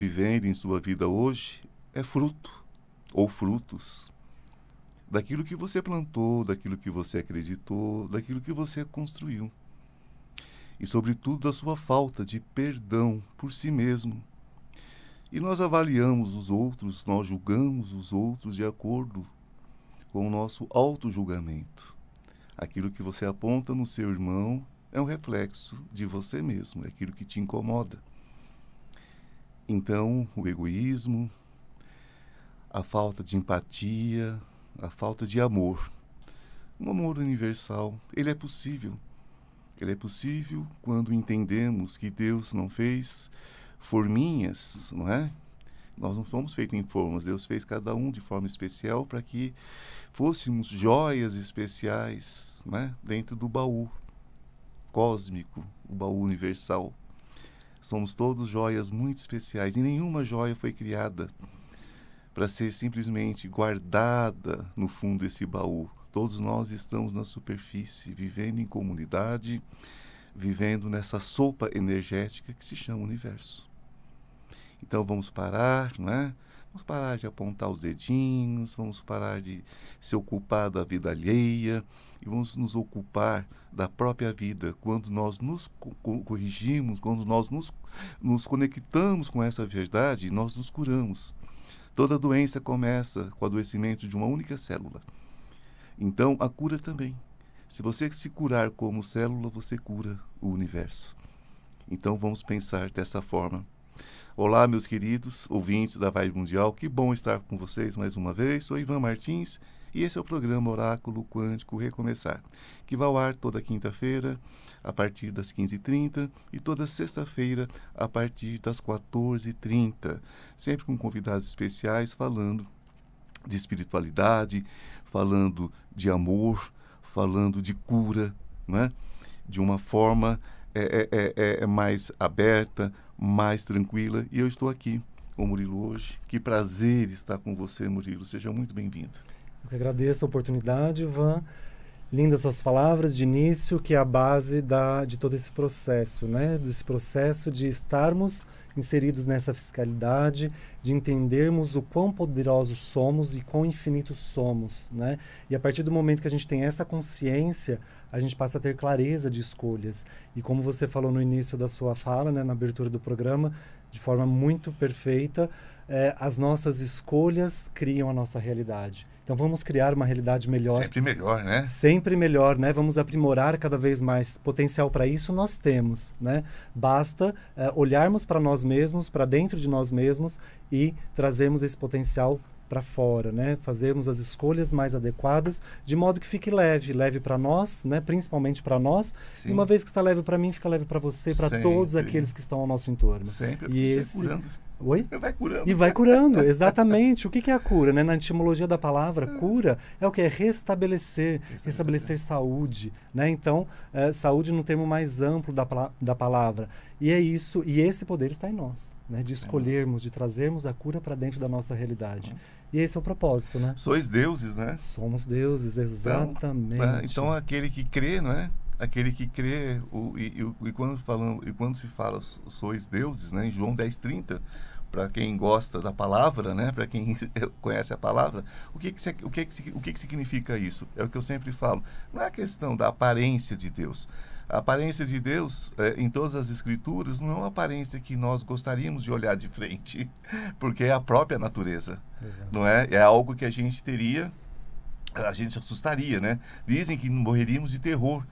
vivendo em sua vida hoje é fruto ou frutos daquilo que você plantou, daquilo que você acreditou, daquilo que você construiu. E, sobretudo, da sua falta de perdão por si mesmo. E nós avaliamos os outros, nós julgamos os outros de acordo com o nosso auto-julgamento. Aquilo que você aponta no seu irmão é um reflexo de você mesmo, é aquilo que te incomoda. Então, o egoísmo, a falta de empatia, a falta de amor. Um amor universal, ele é possível. Ele é possível quando entendemos que Deus não fez forminhas, não é? Nós não fomos feitos em formas, Deus fez cada um de forma especial para que fôssemos joias especiais, né? Dentro do baú cósmico, o baú universal. Somos todos joias muito especiais e nenhuma joia foi criada para ser simplesmente guardada no fundo desse baú. Todos nós estamos na superfície, vivendo em comunidade, vivendo nessa sopa energética que se chama universo. Então vamos parar, né? Vamos parar de apontar os dedinhos, vamos parar de se ocupar da vida alheia e vamos nos ocupar da própria vida. Quando nós nos corrigimos, quando nós nos conectamos com essa verdade, nós nos curamos. Toda doença começa com o adoecimento de uma única célula. Então, a cura também. Se você se curar como célula, você cura o universo. Então, vamos pensar dessa forma. Olá, meus queridos ouvintes da Vibe Mundial. Que bom estar com vocês mais uma vez. Sou Ivan Martins e esse é o programa Oráculo Quântico Recomeçar, que vai ao ar toda quinta-feira, a partir das 15h30 e toda sexta-feira, a partir das 14h30. Sempre com convidados especiais falando de espiritualidade, falando de amor, falando de cura, né? De uma forma mais aberta, mais tranquila. E eu estou aqui com o Murilo hoje. Que prazer estar com você, Murilo. Seja muito bem-vindo. Eu que agradeço a oportunidade, Ivan. Lindas suas palavras de início, que é a base de todo esse processo, né? Desse processo de estarmos inseridos nessa fiscalidade, de entendermos o quão poderosos somos e quão infinitos somos, né? E a partir do momento que a gente tem essa consciência, a gente passa a ter clareza de escolhas. E como você falou no início da sua fala, né, na abertura do programa, de forma muito perfeita, as nossas escolhas criam a nossa realidade. Então vamos criar uma realidade melhor. Sempre melhor, né? Sempre melhor, né? Vamos aprimorar cada vez mais. Potencial para isso nós temos, né? Basta olharmos para nós mesmos, para dentro de nós mesmos e trazermos esse potencial para fora, né? Fazermos as escolhas mais adequadas, de modo que fique leve, leve para nós, né? Principalmente para nós. Sim. E uma vez que está leve para mim, fica leve para você, para todos aqueles que estão ao nosso entorno. Sempre. E esse curando. Oi? Vai curando. E vai curando, exatamente. O que é a cura, né? Na etimologia da palavra, cura é o que? É restabelecer saúde, né? Então, saúde no termo mais amplo da palavra. E é isso, e esse poder está em nós, né? De escolhermos, de trazermos a cura para dentro da nossa realidade. E esse é o propósito, né? Sois deuses, né? Somos deuses, exatamente. Então aquele que crê, não é? Aquele que crê, e quando se fala sois deuses, né? Em João 10:30, para quem gosta da palavra, né? Para quem conhece a palavra, o que significa isso? É o que eu sempre falo. Não é a questão da aparência de Deus. A aparência de Deus, em todas as escrituras, não é uma aparência que nós gostaríamos de olhar de frente, porque é a própria natureza. Exato. Não é? É algo que a gente assustaria, né? Dizem que morreríamos de terror.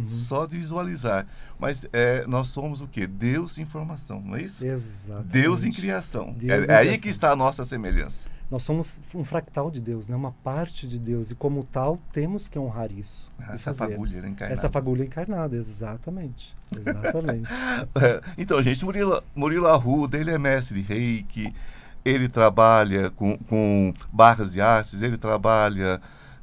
Só de visualizar. Mas nós somos o quê? Deus em formação, não é isso? Exatamente. Deus em criação. É aí que está a nossa semelhança. Nós somos um fractal de Deus, né? Uma parte de Deus. E como tal, temos que honrar isso. Essa fagulha encarnada. Essa fagulha encarnada, exatamente. Exatamente. Então, gente, Murilo Arruda, ele é mestre Reiki, ele trabalha com barras de axis, ele trabalha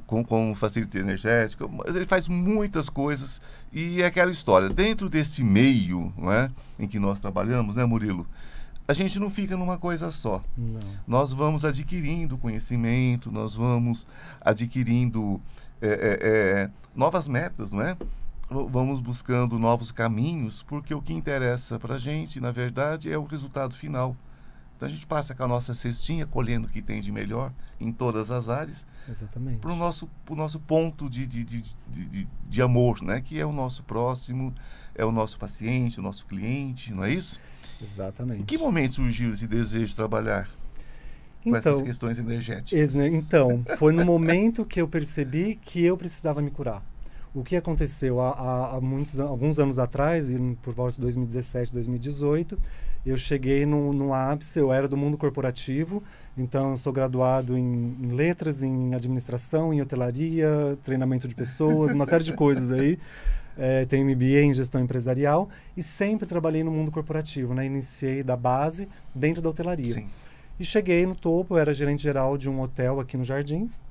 com facilidade energética, mas ele faz muitas coisas e é aquela história. Dentro desse meio, não é, em que nós trabalhamos, né, Murilo? A gente não fica numa coisa só. Não. Nós vamos adquirindo conhecimento, nós vamos adquirindo novas metas, não é? Vamos buscando novos caminhos, porque o que interessa para a gente, na verdade, é o resultado final. Então a gente passa com a nossa cestinha, colhendo o que tem de melhor em todas as áreas, Exatamente. para o nosso ponto de amor, né? Que é o nosso próximo, é o nosso paciente, o nosso cliente, não é isso? Exatamente. Em que momento surgiu esse desejo de trabalhar com essas questões energéticas? Então, foi no momento que eu percebi que eu precisava me curar. O que aconteceu há alguns anos atrás, por volta de 2017, 2018, eu cheguei no ápice. Eu era do mundo corporativo, então eu sou graduado em letras, em administração, em hotelaria, treinamento de pessoas, uma série de coisas aí. Tenho MBA em gestão empresarial e sempre trabalhei no mundo corporativo, né? Iniciei da base dentro da hotelaria. Sim. E cheguei no topo. Eu era gerente geral de um hotel aqui nos Jardins.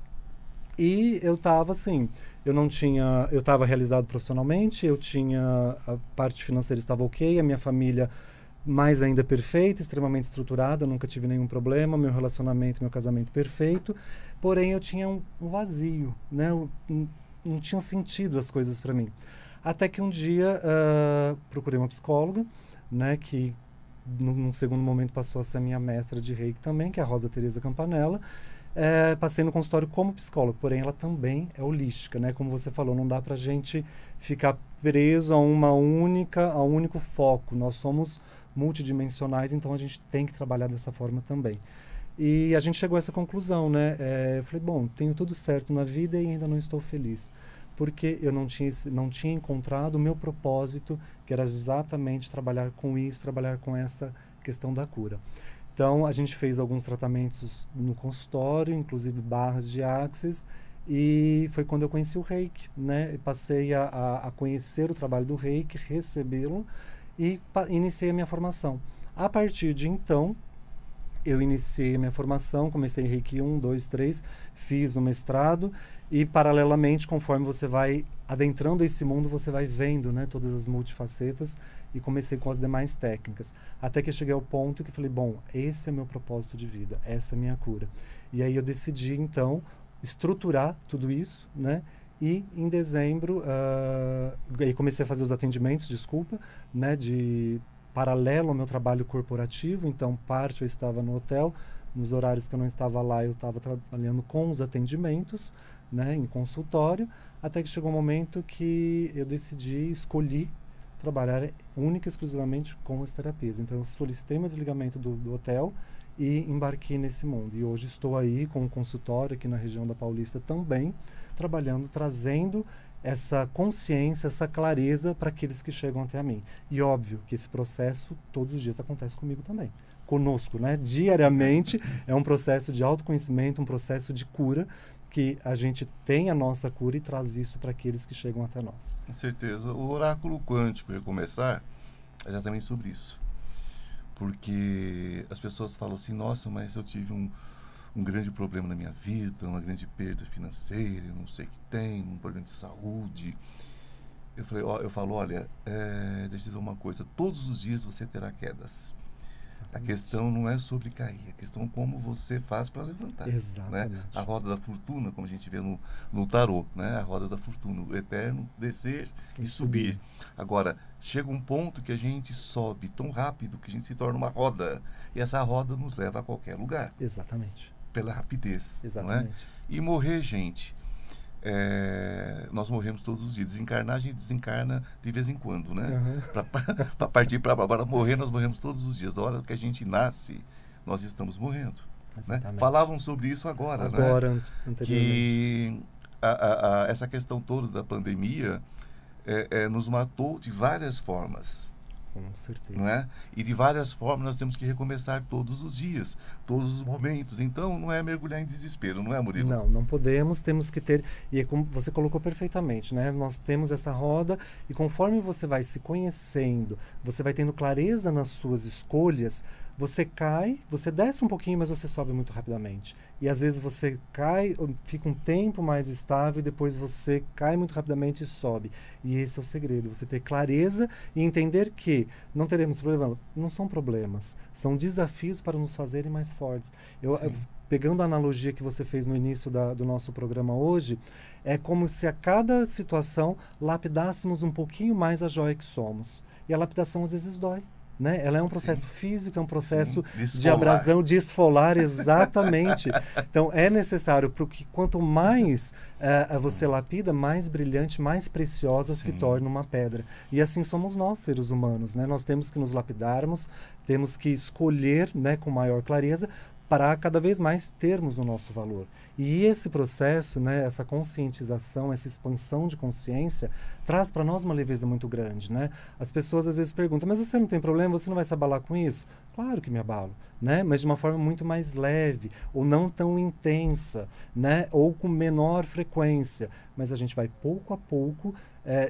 E eu estava assim, eu estava realizado profissionalmente, a parte financeira estava ok, a minha família mais ainda perfeita, extremamente estruturada, nunca tive nenhum problema, meu relacionamento, meu casamento perfeito, porém eu tinha um vazio, né? Não tinha sentido as coisas para mim. Até que um dia procurei uma psicóloga, né, que num segundo momento passou a ser a minha mestra de Reiki também, que é a Rosa Tereza Campanella. Passei no consultório como psicólogo, porém ela também é holística, né? Como você falou, não dá pra gente ficar preso a a um único foco. Nós somos multidimensionais, então a gente tem que trabalhar dessa forma também. E a gente chegou a essa conclusão, né? Eu falei, bom, tenho tudo certo na vida e ainda não estou feliz. Porque eu não tinha encontrado o meu propósito, que era exatamente trabalhar com isso, trabalhar com essa questão da cura. Então, a gente fez alguns tratamentos no consultório, inclusive barras de Axis, e foi quando eu conheci o Reiki, né? Eu passei a conhecer o trabalho do Reiki, recebê-lo e iniciei a minha formação. A partir de então, eu iniciei a minha formação, comecei em Reiki 1, 2, 3, fiz o mestrado e, paralelamente, conforme você vai adentrando esse mundo, você vai vendo, né, todas as multifacetas, e comecei com as demais técnicas. Até que eu cheguei ao ponto que falei, bom, esse é o meu propósito de vida, essa é a minha cura. E aí eu decidi, então, estruturar tudo isso, né? E em dezembro, aí comecei a fazer os atendimentos, né, paralelo ao meu trabalho corporativo. Então, parte eu estava no hotel, nos horários que eu não estava lá, eu estava trabalhando com os atendimentos, né, em consultório, até que chegou um momento que eu escolhi trabalhar única e exclusivamente com as terapias. Então, eu solicitei meu desligamento do hotel e embarquei nesse mundo. E hoje estou aí com um consultório aqui na região da Paulista também, trabalhando, trazendo essa consciência, essa clareza para aqueles que chegam até a mim. E óbvio que esse processo todos os dias acontece comigo também. Conosco, né? Diariamente é um processo de autoconhecimento, um processo de cura, que a gente tem a nossa cura e traz isso para aqueles que chegam até nós. Com certeza. O oráculo quântico Recomeçar é exatamente sobre isso. Porque as pessoas falam assim, nossa, mas eu tive um grande problema na minha vida, uma grande perda financeira, eu não sei o que tem, um problema de saúde. Eu falo, olha, deixa eu dizer uma coisa, todos os dias você terá quedas. Exatamente. A questão não é sobre cair, a questão é como você faz para levantar. Exatamente. Né? A roda da fortuna, como a gente vê no tarô, né? A roda da fortuna, o eterno descer e subir. Agora, chega um ponto que a gente sobe tão rápido que a gente se torna uma roda. E essa roda nos leva a qualquer lugar. Exatamente. Pela rapidez. Exatamente. Não é? E morrer, gente, nós morremos todos os dias. Desencarnar, a gente desencarna de vez em quando, né? Uhum. Para partir para agora morrer, nós morremos todos os dias. Da hora que a gente nasce, nós estamos morrendo. Né? Falavam sobre isso agora, né? Que essa questão toda da pandemia nos matou de várias formas. Com certeza. Não é? E de várias formas nós temos que recomeçar todos os dias, todos os momentos. Então não é mergulhar em desespero, não é, Murilo? Não podemos, temos que ter, e é como você colocou perfeitamente, né? Nós temos essa roda e conforme você vai se conhecendo, você vai tendo clareza nas suas escolhas, você cai, você desce um pouquinho, mas você sobe muito rapidamente. E às vezes você cai, fica um tempo mais estável e depois você cai muito rapidamente e sobe. E esse é o segredo, você ter clareza e entender que não teremos problema. Não são problemas, são desafios para nos fazerem mais fortes. Pegando a analogia que você fez no início do nosso programa hoje, é como se a cada situação lapidássemos um pouquinho mais a joia que somos. E a lapidação às vezes dói. né? Ela é um processo físico, é um processo de de abrasão, de esfolar, exatamente. Então, é necessário, porque quanto mais você lapida, mais brilhante, mais preciosa se torna uma pedra. E assim somos nós, seres humanos, né? Nós temos que nos lapidarmos, temos que escolher, né, com maior clareza, para cada vez mais termos o nosso valor. E esse processo, né, essa conscientização, essa expansão de consciência, traz para nós uma leveza muito grande, né? As pessoas às vezes perguntam, mas você não tem problema, você não vai se abalar com isso? Claro que me abalo, né? Mas de uma forma muito mais leve, ou não tão intensa, né? Ou com menor frequência. Mas a gente vai pouco a pouco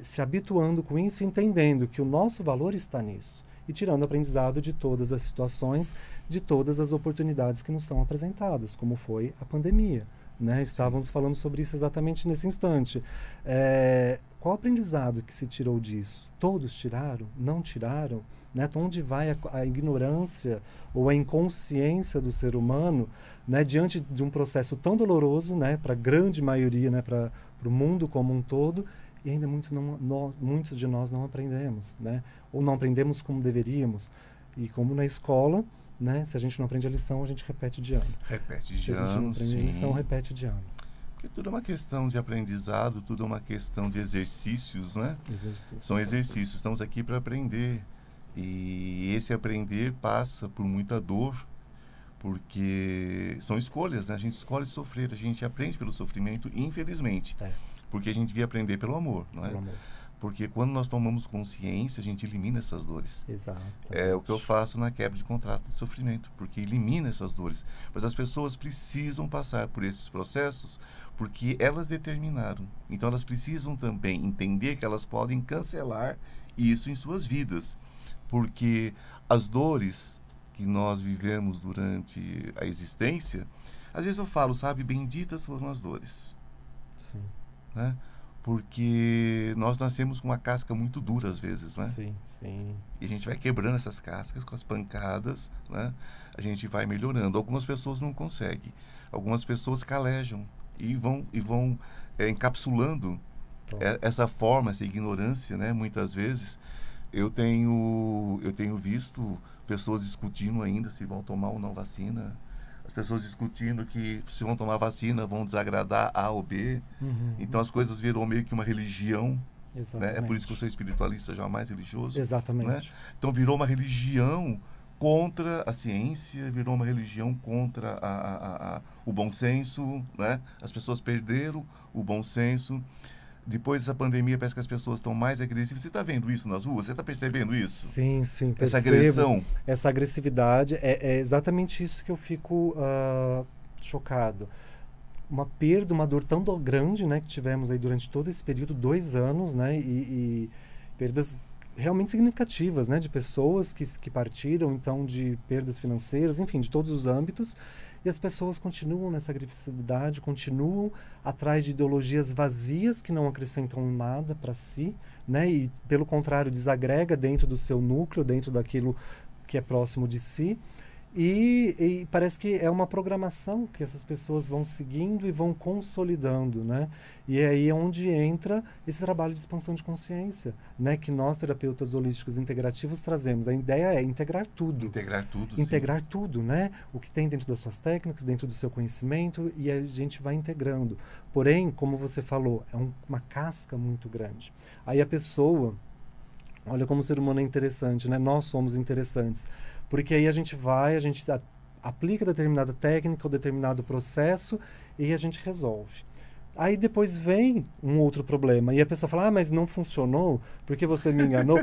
se habituando com isso, entendendo que o nosso valor está nisso. E tirando aprendizado de todas as situações, de todas as oportunidades que nos são apresentadas, como foi a pandemia, né? Estávamos falando sobre isso exatamente nesse instante. Qual aprendizado que se tirou disso? Todos tiraram? Não tiraram? Né? Então, onde vai a ignorância ou a inconsciência do ser humano, né? Diante de um processo tão doloroso, né? Para a grande maioria, né? Para o mundo como um todo, e ainda muitos de nós não aprendemos, né? Ou não aprendemos como deveríamos. E como na escola, né? Se a gente não aprende a lição, a gente repete de ano. Repete de Se ano, a gente não aprende a lição, repete de ano. Porque tudo é uma questão de aprendizado, tudo é uma questão de exercícios, né? São exercícios. Estamos aqui para aprender. E esse aprender passa por muita dor, porque são escolhas, né? A gente escolhe sofrer, a gente aprende pelo sofrimento, infelizmente. Porque a gente devia aprender pelo amor, não é? Pelo amor. Porque quando nós tomamos consciência, a gente elimina essas dores. Exato. É o que eu faço na quebra de contrato de sofrimento, porque elimina essas dores. Mas as pessoas precisam passar por esses processos porque elas determinaram. Então elas precisam também entender que elas podem cancelar isso em suas vidas. Porque as dores que nós vivemos durante a existência, às vezes eu falo, sabe, benditas foram as dores. Sim. Né? Porque nós nascemos com uma casca muito dura às vezes, né? Sim, sim. E a gente vai quebrando essas cascas com as pancadas, né? A gente vai melhorando. Algumas pessoas não conseguem. Algumas pessoas calejam e vão encapsulando essa forma, essa ignorância, né? Muitas vezes eu tenho visto pessoas discutindo ainda se vão tomar ou não vacina. As pessoas discutindo que se vão tomar vacina vão desagradar A ou B. Então as coisas viram meio que uma religião. Né? É por isso que eu sou espiritualista, jamais religioso. Exatamente. Né? Então virou uma religião contra a ciência, virou uma religião contra o bom senso. Né? As pessoas perderam o bom senso. Depois dessa pandemia, parece que as pessoas estão mais agressivas. Você está vendo isso nas ruas? Você está percebendo isso? Sim, sim. Essa agressão? Essa agressividade. É exatamente isso que eu fico chocado. Uma perda, uma dor tão grande, né, que tivemos aí durante todo esse período, 2 anos, né, e perdas realmente significativas, né, de pessoas que partiram, então, de perdas financeiras, enfim, de todos os âmbitos. E as pessoas continuam nessa agressividade, continuam atrás de ideologias vazias que não acrescentam nada para si, né? E, pelo contrário, desagrega dentro do seu núcleo, dentro daquilo que é próximo de si. E parece que é uma programação que essas pessoas vão seguindo e vão consolidando, né? E é aí onde entra esse trabalho de expansão de consciência, né? Que nós, terapeutas holísticos integrativos, trazemos. A ideia é integrar tudo. Integrar tudo, Integrar sim. tudo, né? O que tem dentro das suas técnicas, dentro do seu conhecimento, e a gente vai integrando. Porém, como você falou, é uma casca muito grande. Aí a pessoa... Olha como o ser humano é interessante, né? Nós somos interessantes. Porque aí a gente aplica determinada técnica ou determinado processo e a gente resolve. Aí depois vem um outro problema e a pessoa fala, mas não funcionou porque você me enganou.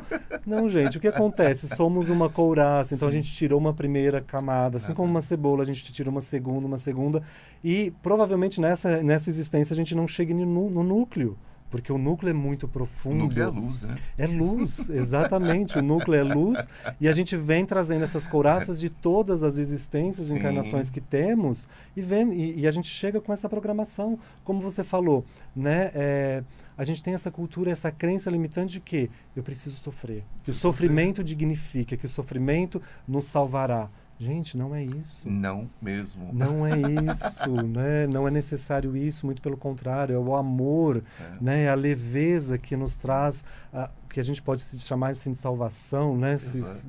Não, gente, o que acontece? Somos uma couraça, então a gente tirou uma primeira camada, assim como uma cebola, a gente tira uma segunda, e provavelmente nessa existência a gente não chega no núcleo. Porque o núcleo é muito profundo. O núcleo é luz, né? É luz, exatamente. O núcleo é luz. E a gente vem trazendo essas couraças de todas as existências, encarnações que temos, e a gente chega com essa programação. Como você falou, né? A gente tem essa cultura, essa crença limitante de que eu preciso sofrer. Que o sofrimento dignifica, que o sofrimento nos salvará. Gente, não é isso. Não mesmo. Não é isso, né? Não é necessário isso, muito pelo contrário, é o amor, né? A leveza que nos traz, que a gente pode se chamar assim, de salvação, né?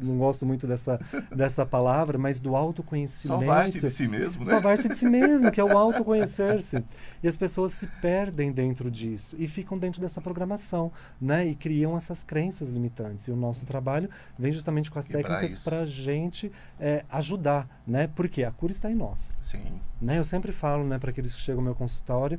Não gosto muito dessa palavra, mas do autoconhecimento. Salvar-se de si mesmo, né? Salvar-se de si mesmo, que é o autoconhecer-se. E as pessoas se perdem dentro disso e ficam dentro dessa programação, né? E criam essas crenças limitantes. E o nosso trabalho vem justamente com as técnicas para a gente ajudar, né? Porque a cura está em nós. Sim. Né? Eu sempre falo, né, para aqueles que chegam ao meu consultório,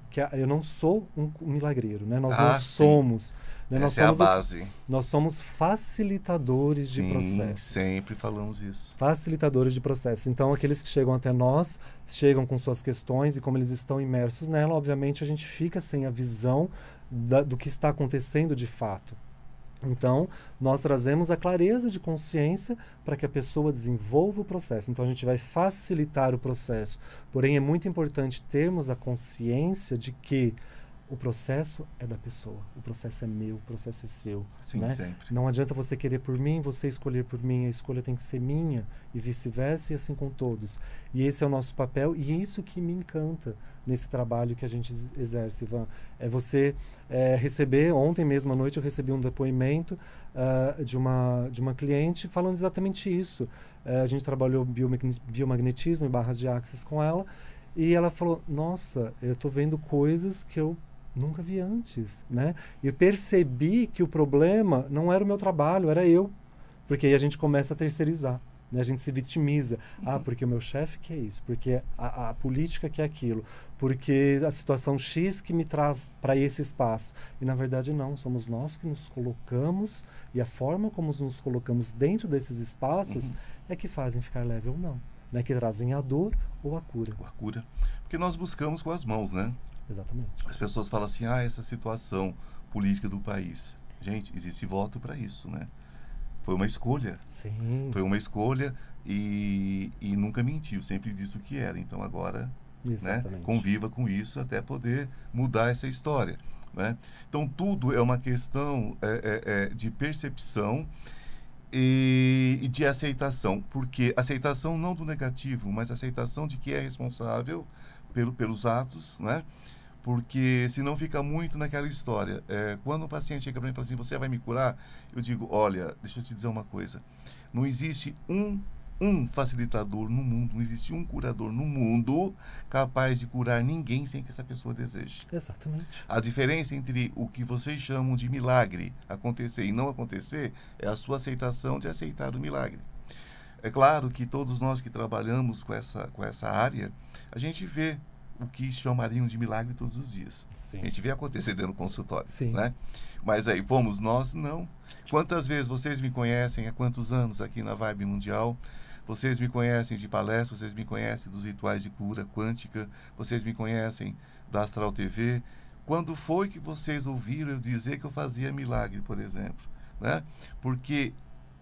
que eu não sou um milagreiro, né? Nós não somos. Né? Essa é a base. Nós somos facilitadores de processos. Sempre falamos isso. Facilitadores de processos. Então, aqueles que chegam até nós, chegam com suas questões e como eles estão imersos nela, obviamente a gente fica sem a visão do que está acontecendo de fato. Então, nós trazemos a clareza de consciência para que a pessoa desenvolva o processo. Então, a gente vai facilitar o processo. Porém, é muito importante termos a consciência de que o processo é da pessoa. O processo é meu, o processo é seu. Sim, né? sempre. Não adianta você querer por mim, você escolher por mim. A escolha tem que ser minha e vice-versa e assim com todos. E esse é o nosso papel e é isso que me encanta nesse trabalho que a gente exerce, Ivan. É você receber, ontem mesmo à noite eu recebi um depoimento de uma cliente falando exatamente isso. A gente trabalhou biomagnetismo e barras de axis com ela e ela falou, nossa, eu estou vendo coisas que eu nunca vi antes, né? E eu percebi que o problema não era o meu trabalho, era eu. Porque aí a gente começa a terceirizar. Né? A gente se vitimiza. Porque o meu chefe quer isso, porque a política quer aquilo, porque a situação X que me traz para esse espaço. E na verdade não, somos nós que nos colocamos e a forma como nos colocamos dentro desses espaços é que fazem ficar leve ou não. Né? Que trazem a dor ou a cura. A cura. Porque nós buscamos com as mãos, né? Exatamente. As pessoas falam assim, essa situação política do país. Gente, existe voto para isso, né? Foi uma escolha. Sim. Foi uma escolha e nunca mentiu, sempre disse o que era. Então agora, né, conviva com isso até poder mudar essa história. Né? Então tudo é uma questão de percepção e de aceitação. Porque aceitação não do negativo, mas aceitação de que é responsável pelos atos, né? Porque senão fica muito naquela história. Quando o paciente chega para mim e fala assim, você vai me curar? Eu digo, olha, deixa eu te dizer uma coisa. Não existe um facilitador no mundo, não existe um curador no mundo capaz de curar ninguém sem que essa pessoa deseje. Exatamente. A diferença entre o que vocês chamam de milagre acontecer e não acontecer é a sua aceitação de aceitar o milagre. É claro que todos nós que trabalhamos com essa área, a gente vê o que chamariam de milagre todos os dias. Sim. A gente vê acontecer dentro do consultório. Sim. Né? Mas aí, fomos nós? Não. Quantas vezes vocês me conhecem há quantos anos aqui na Vibe Mundial? Vocês me conhecem de palestras, vocês me conhecem dos rituais de cura quântica, vocês me conhecem da Astral TV. Quando foi que vocês ouviram eu dizer que eu fazia milagre, por exemplo? Né? Porque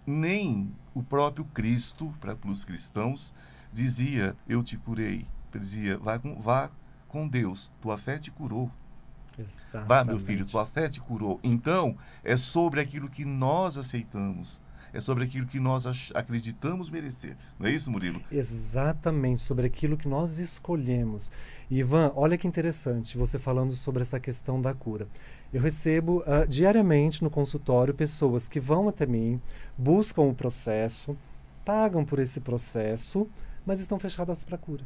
nem o próprio Cristo, para os cristãos, dizia, eu te curei. Ele dizia, vá com Deus, tua fé te curou. Exatamente. Vá, meu filho, tua fé te curou. Então, é sobre aquilo que nós aceitamos. É sobre aquilo que nós acreditamos merecer. Não é isso, Murilo? Exatamente, sobre aquilo que nós escolhemos. Ivan, olha que interessante você falando sobre essa questão da cura. Eu recebo diariamente no consultório pessoas que vão até mim, buscam o processo, pagam por esse processo, mas estão fechadas para a cura.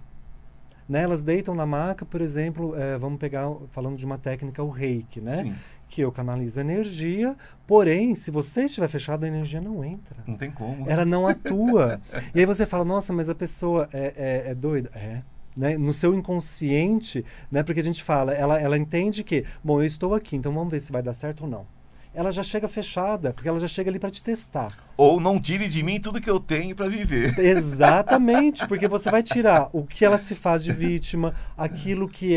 Né? Elas deitam na maca, por exemplo, vamos pegar, falando de uma técnica, o reiki, né? Sim. Que eu canalizo energia, porém, se você estiver fechado, a energia não entra. Não tem como. Ela não atua. E aí você fala, nossa, mas a pessoa é doida. Né? No seu inconsciente, né? Porque a gente fala, ela entende que, bom, eu estou aqui, então vamos ver se vai dar certo ou não. Ela já chega fechada, porque ela já chega ali para te testar. Ou não tire de mim tudo que eu tenho para viver. Exatamente, porque você vai tirar o que ela se faz de vítima, aquilo que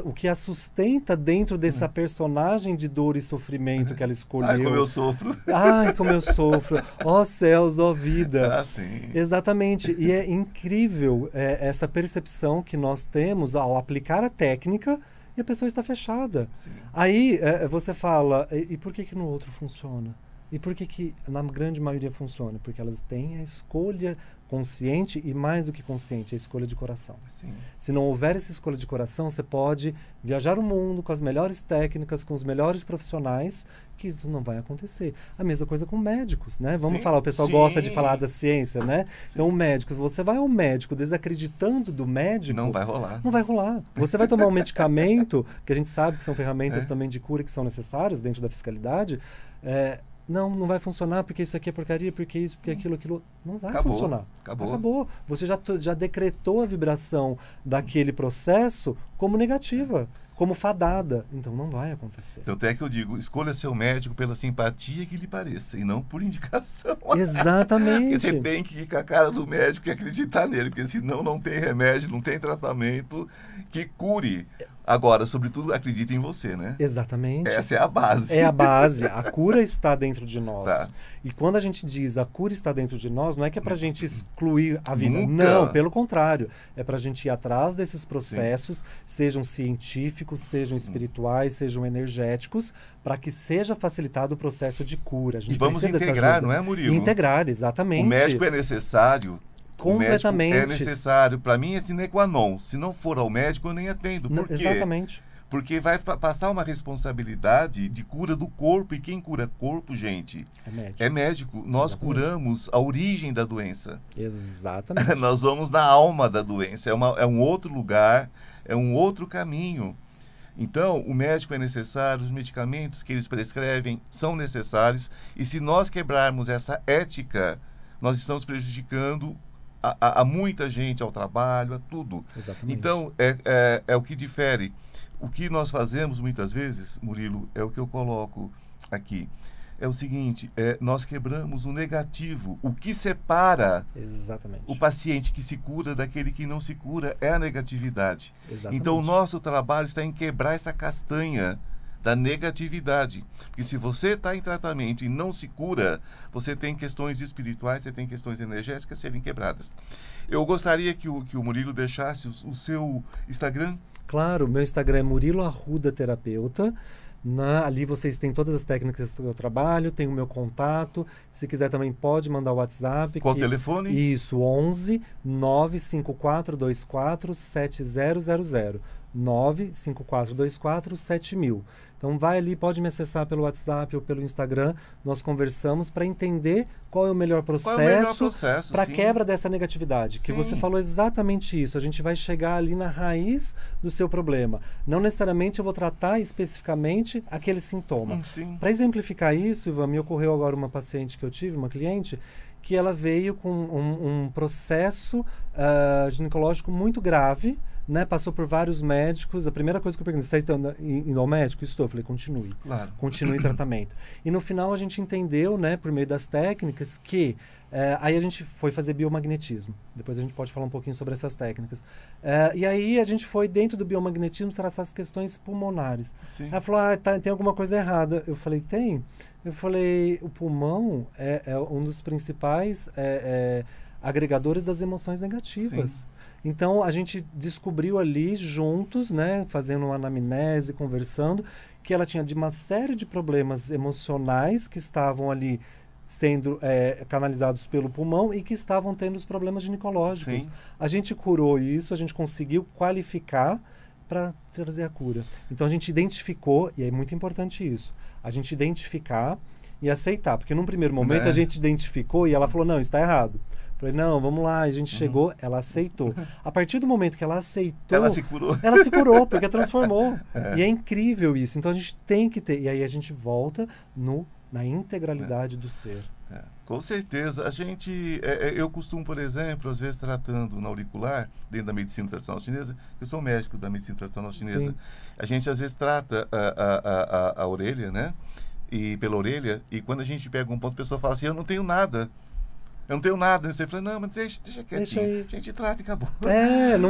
o que a sustenta dentro dessa personagem de dor e sofrimento que ela escolheu. Ai, como eu sofro. Ai, como eu sofro. Ó céus, ó vida. Sim. Exatamente. E é incrível essa percepção que nós temos ao aplicar a técnica e a pessoa está fechada. Sim. Aí você fala, e por que no outro funciona? E por que que na grande maioria funciona? Porque elas têm a escolha consciente e mais do que consciente, a escolha de coração. Sim. Se não houver essa escolha de coração, você pode viajar o mundo com as melhores técnicas, com os melhores profissionais, que isso não vai acontecer. A mesma coisa com médicos, né? Vamos Sim, falar, o pessoal sim. gosta de falar da ciência, né? Então, o médico, você vai ao médico desacreditando do médico... Não vai rolar. Não vai rolar. Você vai tomar um medicamento, que a gente sabe que são ferramentas também de cura que são necessárias dentro da fiscalidade, não vai funcionar porque isso aqui é porcaria, porque isso, porque aquilo não vai funcionar. Acabou. Você já decretou a vibração daquele processo como negativa, como fadada. Então não vai acontecer. Tanto é que eu digo, escolha seu médico pela simpatia que lhe pareça e não por indicação. Exatamente. Porque você tem que ir com a cara do médico e acreditar nele, porque senão não tem remédio, não tem tratamento que cure. Agora, sobretudo, acredita em você, né? Exatamente. Essa é a base. É a base. A cura está dentro de nós. Tá. E quando a gente diz a cura está dentro de nós, não é que é para a gente excluir a vida. Nunca. Não, pelo contrário. É para a gente ir atrás desses processos, sejam científicos, sejam espirituais, sejam energéticos, para que seja facilitado o processo de cura. A gente E vamos precisa dessa integrar, ajuda. não é, Murilo? Integrar, exatamente. O médico é necessário. Completamente. O médico é necessário. Para mim é sine qua non. Se não for ao médico, eu nem atendo. Por quê? Exatamente. Porque vai passar uma responsabilidade de cura do corpo. E quem cura corpo, gente, é médico. Nós curamos a origem da doença. Exatamente. Nós vamos na alma da doença. É um outro lugar, é um outro caminho. Então, o médico é necessário, os medicamentos que eles prescrevem são necessários. E se nós quebrarmos essa ética, nós estamos prejudicando a muita gente, ao trabalho, a tudo. Exatamente. Então, é o que difere. O que nós fazemos muitas vezes, Murilo, é o que eu coloco aqui. É o seguinte, nós quebramos o negativo. O que separa o paciente que se cura daquele que não se cura é a negatividade. Exatamente. Então, o nosso trabalho está em quebrar essa castanha da negatividade. Porque se você está em tratamento e não se cura, você tem questões espirituais, você tem questões energéticas a serem quebradas. Eu gostaria que o Murilo deixasse o seu Instagram. Claro, meu Instagram é Murilo Arruda Terapeuta. Ali vocês têm todas as técnicas que eu trabalho, tem o meu contato. Se quiser também pode mandar o WhatsApp. Qual o telefone? Isso, 11 95424 7000. 95424 7000. Então vai ali, pode me acessar pelo WhatsApp ou pelo Instagram. Nós conversamos para entender qual é o melhor processo para a quebra dessa negatividade. Que você falou exatamente isso. A gente vai chegar ali na raiz do seu problema. Não necessariamente eu vou tratar especificamente aquele sintoma. Para exemplificar isso, Ivan, me ocorreu agora uma paciente que eu tive, uma cliente, que ela veio com um processo ginecológico muito grave, né? Passou por vários médicos. A primeira coisa que eu perguntei, você está indo ao médico? Estou. Eu falei, continue. Claro. Continue o tratamento. E no final a gente entendeu, né, por meio das técnicas, que aí a gente foi fazer biomagnetismo. Depois a gente pode falar um pouquinho sobre essas técnicas. E aí a gente foi, dentro do biomagnetismo, traçar as questões pulmonares. Ela falou, tem alguma coisa errada. Eu falei, tem. Eu falei, o pulmão é um dos principais agregadores das emoções negativas. Sim. Então, a gente descobriu ali juntos, né, fazendo uma anamnese, conversando, que ela tinha uma série de problemas emocionais que estavam ali sendo canalizados pelo pulmão e que estavam tendo os problemas ginecológicos. Sim. A gente curou isso, a gente conseguiu qualificar para trazer a cura. Então, a gente identificou, e é muito importante isso, a gente identificar e aceitar. Porque num primeiro momento a gente identificou e ela falou, não, isso está errado. Falei, não, vamos lá. A gente chegou, ela aceitou. A partir do momento que ela aceitou... Ela se curou. Ela se curou, porque transformou. E é incrível isso. Então, a gente tem que ter... E aí, a gente volta na integralidade do ser. Com certeza. A gente... eu costumo, por exemplo, às vezes tratando na auricular, dentro da medicina tradicional chinesa, eu sou médico da medicina tradicional chinesa, a gente, às vezes, trata a orelha, né? E pela orelha, e quando a gente pega um ponto, a pessoa fala assim, eu não tenho nada. Eu não tenho nada. Você fala, não, mas deixa quietinho. A gente trata e acabou.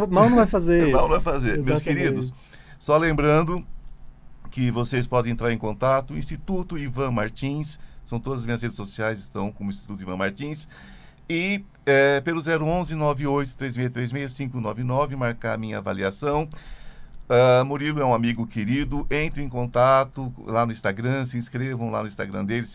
Mal não vai fazer. Mal não vai fazer. Meus queridos, só lembrando que vocês podem entrar em contato, Instituto Ivan Martins, são todas as minhas redes sociais, estão como Instituto Ivan Martins, e pelo 011 98 3636 599, marcar a minha avaliação. Murilo é um amigo querido, entre em contato lá no Instagram, se inscrevam lá no Instagram dele,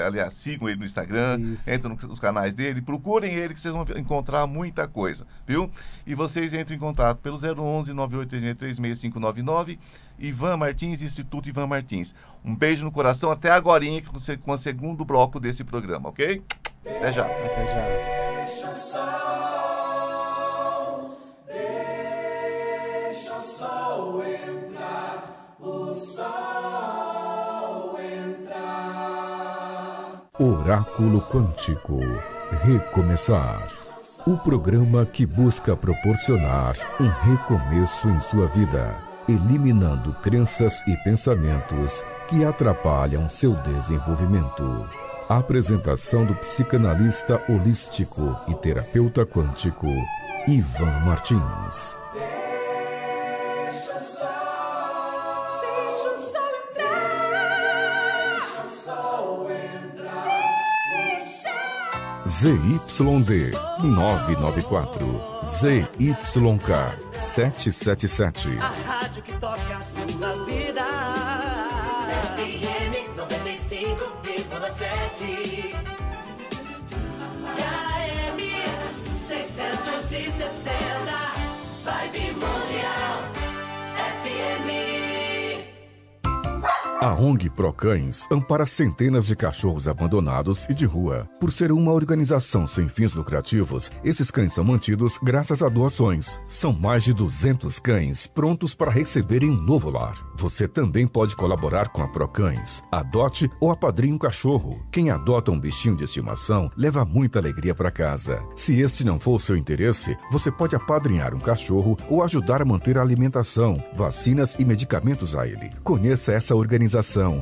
aliás, sigam ele no Instagram, entrem nos canais dele, procurem ele que vocês vão encontrar muita coisa, viu? E vocês entrem em contato pelo 011 98366599, Ivan Martins, Instituto Ivan Martins. Um beijo no coração, até agorinha com o segundo bloco desse programa, ok? Até já. Até já. Oráculo Quântico. Recomeçar. O programa que busca proporcionar um recomeço em sua vida, eliminando crenças e pensamentos que atrapalham seu desenvolvimento. A apresentação do psicanalista holístico e terapeuta quântico, Ivan Martins. ZYD 994, ZYK 777. A rádio que toca a sua vida. FM 95,7. E AM 660. Vibe Mundial FM. A ONG Procães ampara centenas de cachorros abandonados e de rua. Por ser uma organização sem fins lucrativos, esses cães são mantidos graças a doações. São mais de 200 cães prontos para receberem um novo lar. Você também pode colaborar com a Procães. Adote ou apadrinhe um cachorro. Quem adota um bichinho de estimação leva muita alegria para casa. Se este não for o seu interesse, você pode apadrinhar um cachorro ou ajudar a manter a alimentação, vacinas e medicamentos a ele. Conheça essa organização.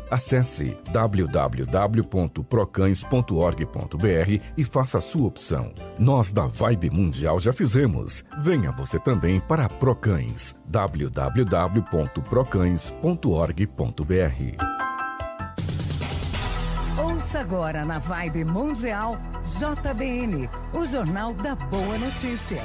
Acesse www.procães.org.br e faça a sua opção. Nós da Vibe Mundial já fizemos. Venha você também para a Procães. www.procães.org.br. Ouça agora na Vibe Mundial JBN, o Jornal da Boa Notícia.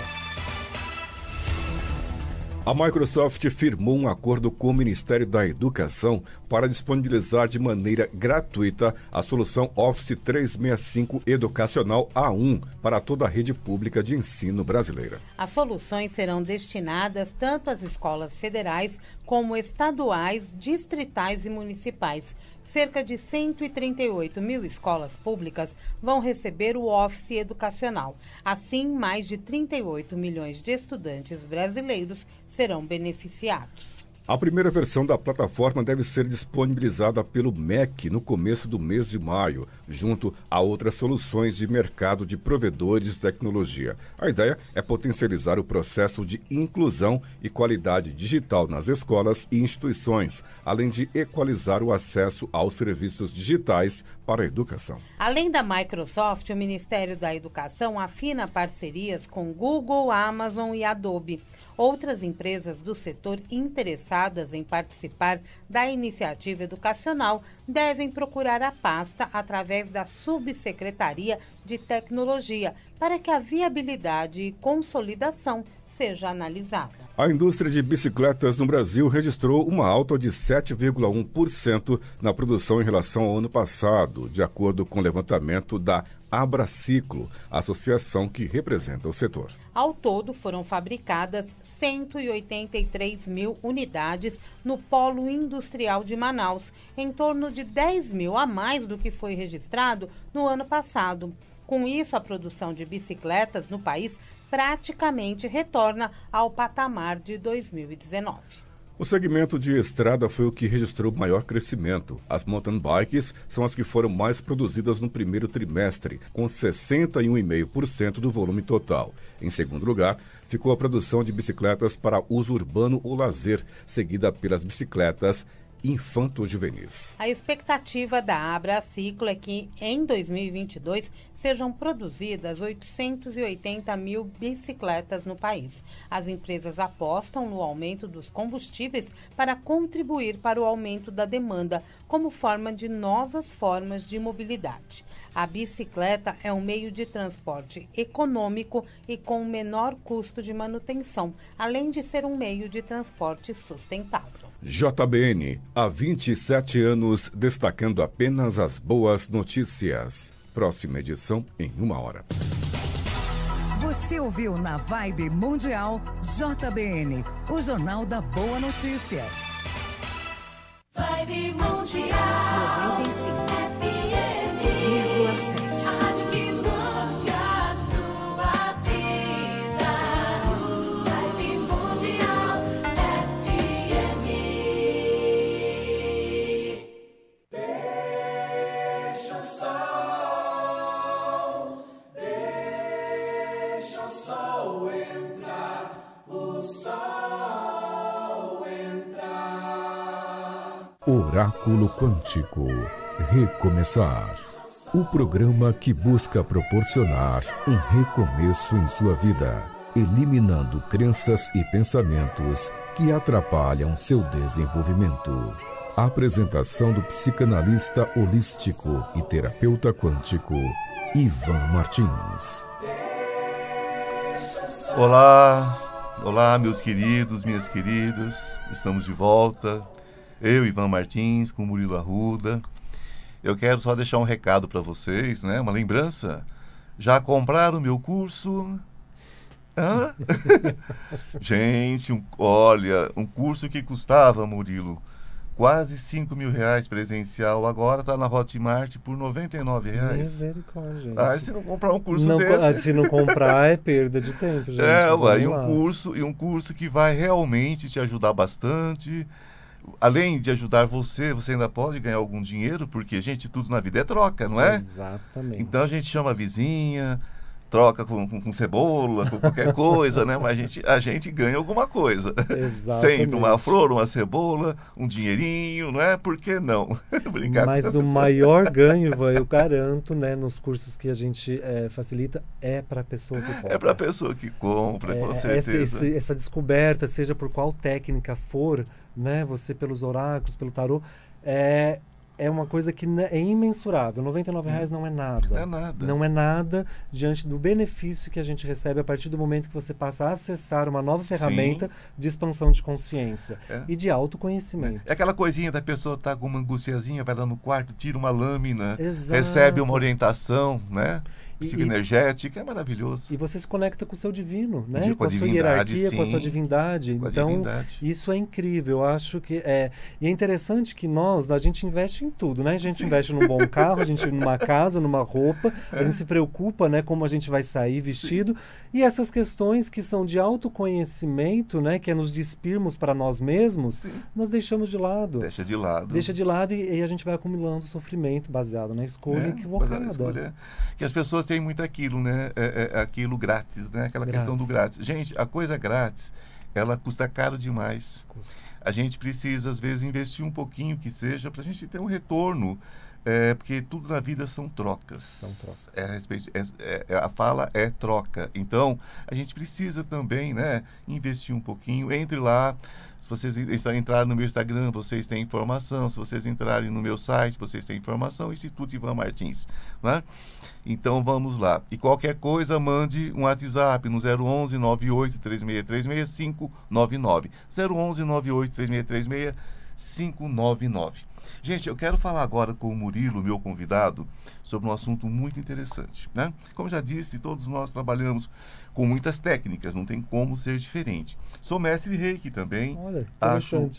A Microsoft firmou um acordo com o Ministério da Educação para disponibilizar de maneira gratuita a solução Office 365 Educacional A1 para toda a rede pública de ensino brasileira. As soluções serão destinadas tanto às escolas federais como estaduais, distritais e municipais. Cerca de 138 mil escolas públicas vão receber o Office educacional. Assim, mais de 38 milhões de estudantes brasileiros serão beneficiados. A primeira versão da plataforma deve ser disponibilizada pelo MEC no começo do mês de maio, junto a outras soluções de mercado de provedores de tecnologia. A ideia é potencializar o processo de inclusão e qualidade digital nas escolas e instituições, além de equalizar o acesso aos serviços digitais para a educação. Além da Microsoft, o Ministério da Educação afina parcerias com Google, Amazon e Adobe. Outras empresas do setor interessadas em participar da iniciativa educacional devem procurar a pasta através da Subsecretaria de Tecnologia para que a viabilidade e consolidação seja analisada. A indústria de bicicletas no Brasil registrou uma alta de 7,1% na produção em relação ao ano passado, de acordo com o levantamento da Abraciclo, a associação que representa o setor. Ao todo, foram fabricadas 183 mil unidades no Polo Industrial de Manaus, em torno de 10 mil a mais do que foi registrado no ano passado. Com isso, a produção de bicicletas no país praticamente retorna ao patamar de 2019. O segmento de estrada foi o que registrou maior crescimento. As mountain bikes são as que foram mais produzidas no primeiro trimestre, com 61,5% do volume total. Em segundo lugar, ficou a produção de bicicletas para uso urbano ou lazer, seguida pelas bicicletas infanto-juvenis. A expectativa da Abraciclo é que, em 2022, sejam produzidas 880 mil bicicletas no país. As empresas apostam no aumento dos combustíveis para contribuir para o aumento da demanda, como forma de novas formas de mobilidade. A bicicleta é um meio de transporte econômico e com menor custo de manutenção, além de ser um meio de transporte sustentável. JBN, há 27 anos, destacando apenas as boas notícias. Próxima edição em 1 hora. Você ouviu na Vibe Mundial JBN, o Jornal da Boa Notícia. Vibe Mundial 95,7. A rádio que move a sua vida. Vibe Mundial FM. Deixa o sol entrar, o sol entrar. Oráculo Quântico. Recomeçar. O programa que busca proporcionar um recomeço em sua vida, eliminando crenças e pensamentos que atrapalham seu desenvolvimento. Apresentação do psicanalista holístico e terapeuta quântico, Ivan Martins. Olá, meus queridos, minhas queridas. Estamos de volta. Eu, Ivan Martins, com Murilo Arruda. Eu quero só deixar um recado para vocês, né? Uma lembrança. Já compraram o meu curso? Hã? Gente, olha, um curso que custava, Murilo, quase R$5.000 presencial, agora está na Hotmart por R$99. Misericórdia, gente. Ah, se não comprar um curso Não, desse... se não comprar é perda de tempo, gente. Vamos e lá. um curso que vai realmente te ajudar bastante. Além de ajudar você ainda pode ganhar algum dinheiro, porque, gente, tudo na vida é troca, não é? Exatamente. Então a gente chama a vizinha, troca com cebola, com qualquer coisa, né? Mas a gente ganha alguma coisa. Exatamente. Sempre uma flor, uma cebola, um dinheirinho, não é? Por que não? Brincar Mas com o maior ganho, Ivan, eu garanto, né, nos cursos que a gente facilita, é para a pessoa que compra. É para a pessoa que compra, com certeza. Essa descoberta, seja por qual técnica for, né, você pelos oráculos, pelo tarô, é uma coisa que é imensurável. R$99 não é nada. Não é nada. Não é nada diante do benefício que a gente recebe a partir do momento que você passa a acessar uma nova ferramenta de expansão de consciência e de autoconhecimento. É aquela coisinha da pessoa estar com uma angustiazinha, vai lá no quarto, tira uma lâmina, Exato. recebe uma orientação, né? Psicoenergética, é maravilhoso. E você se conecta com o seu divino, né? Com a sua divindade, hierarquia, sim. com a sua divindade. Com a Então, divindade. isso é incrível. Eu acho que e é interessante que a gente investe em tudo, né? A gente investe num bom carro, a gente numa casa, numa roupa, a gente se preocupa, né, como a gente vai sair vestido. E essas questões que são de autoconhecimento, né, que é nos despirmos para nós mesmos, nós deixamos de lado. Deixa de lado. Deixa de lado e a gente vai acumulando sofrimento baseado na escolha equivocada. Mas a escolha que as pessoas têm muito aquilo, né? Aquilo grátis, né? Aquela questão do grátis. Gente, a coisa grátis, ela custa caro demais. A gente precisa, às vezes, investir um pouquinho que seja para a gente ter um retorno. Porque tudo na vida são trocas. São trocas. A fala é troca. Então, a gente precisa também, né, investir um pouquinho. Entre lá. Se vocês entrarem no meu Instagram, vocês têm informação. Se vocês entrarem no meu site, vocês têm informação. Instituto Ivan Martins, né? Então, vamos lá. E qualquer coisa, mande um WhatsApp no 011 98 3636 599. 011 98 3636 599. Gente, eu quero falar agora com o Murilo, meu convidado, sobre um assunto muito interessante, né? Como já disse, todos nós trabalhamos com muitas técnicas, não tem como ser diferente. Sou mestre Reiki também. Olha,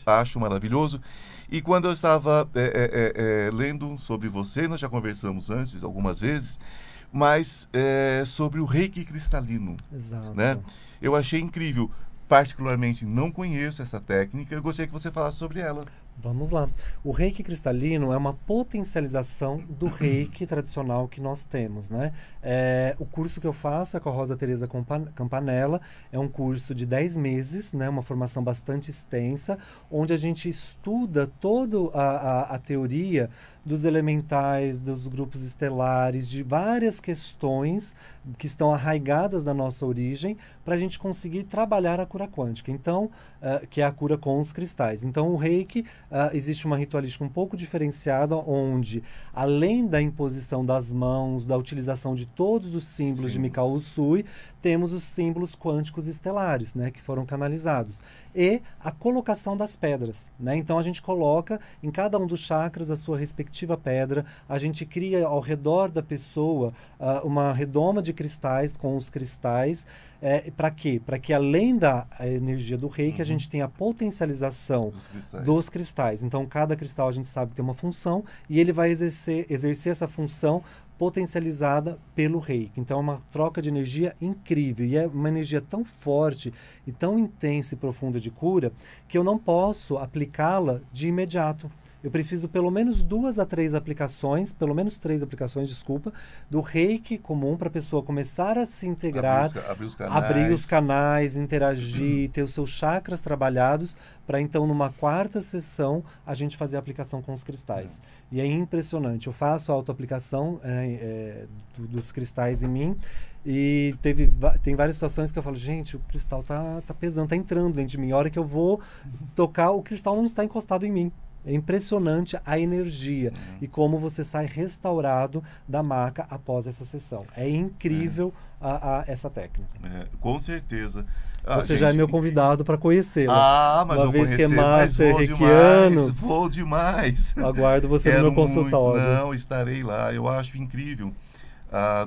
acho maravilhoso. E quando eu estava lendo sobre você, nós já conversamos antes algumas vezes, mas sobre o Reiki cristalino. Exato. Né? Eu achei incrível. Particularmente não conheço essa técnica, eu gostaria que você falasse sobre ela. Vamos lá. O reiki cristalino é uma potencialização do reiki tradicional que nós temos, né? O curso que eu faço é com a Rosa Teresa Campanella, é um curso de 10 meses, né? Uma formação bastante extensa, onde a gente estuda toda a teoria dos elementais, dos grupos estelares, de várias questões que estão arraigadas da nossa origem, para a gente conseguir trabalhar a cura quântica. Então, que é a cura com os cristais. Então, o reiki, existe uma ritualística um pouco diferenciada, onde, além da imposição das mãos, da utilização de todos os símbolos de Mikao Usui, temos os símbolos quânticos estelares, né, que foram canalizados. E a colocação das pedras, né? Então, a gente coloca em cada um dos chakras a sua respectiva pedra, a gente cria ao redor da pessoa uma redoma de cristais com os cristais. Para quê? Para que, além da energia do reiki, a gente tenha a potencialização dos cristais. Então, cada cristal a gente sabe que tem uma função e ele vai exercer essa função potencializada pelo reiki. Então, é uma troca de energia incrível. E é uma energia tão forte e tão intensa e profunda de cura que eu não posso aplicá-la de imediato. Eu preciso pelo menos 2 a 3 aplicações, pelo menos 3 aplicações, desculpa, do reiki comum para a pessoa começar a se integrar, abrir os canais, interagir, ter os seus chakras trabalhados, para então numa 4ª sessão a gente fazer a aplicação com os cristais. E é impressionante. Eu faço a autoaplicação dos cristais em mim. E tem várias situações que eu falo, gente, o cristal tá pesando, tá entrando dentro de mim. A hora que eu vou tocar, o cristal não está encostado em mim. É impressionante a energia e como você sai restaurado da maca após essa sessão. É incrível essa técnica. Com certeza. Você já é meu convidado para conhecê-la. Mas uma eu vez que é mas master reikiano, vou demais. Aguardo você no meu consultório. Não, estarei lá. Eu acho incrível.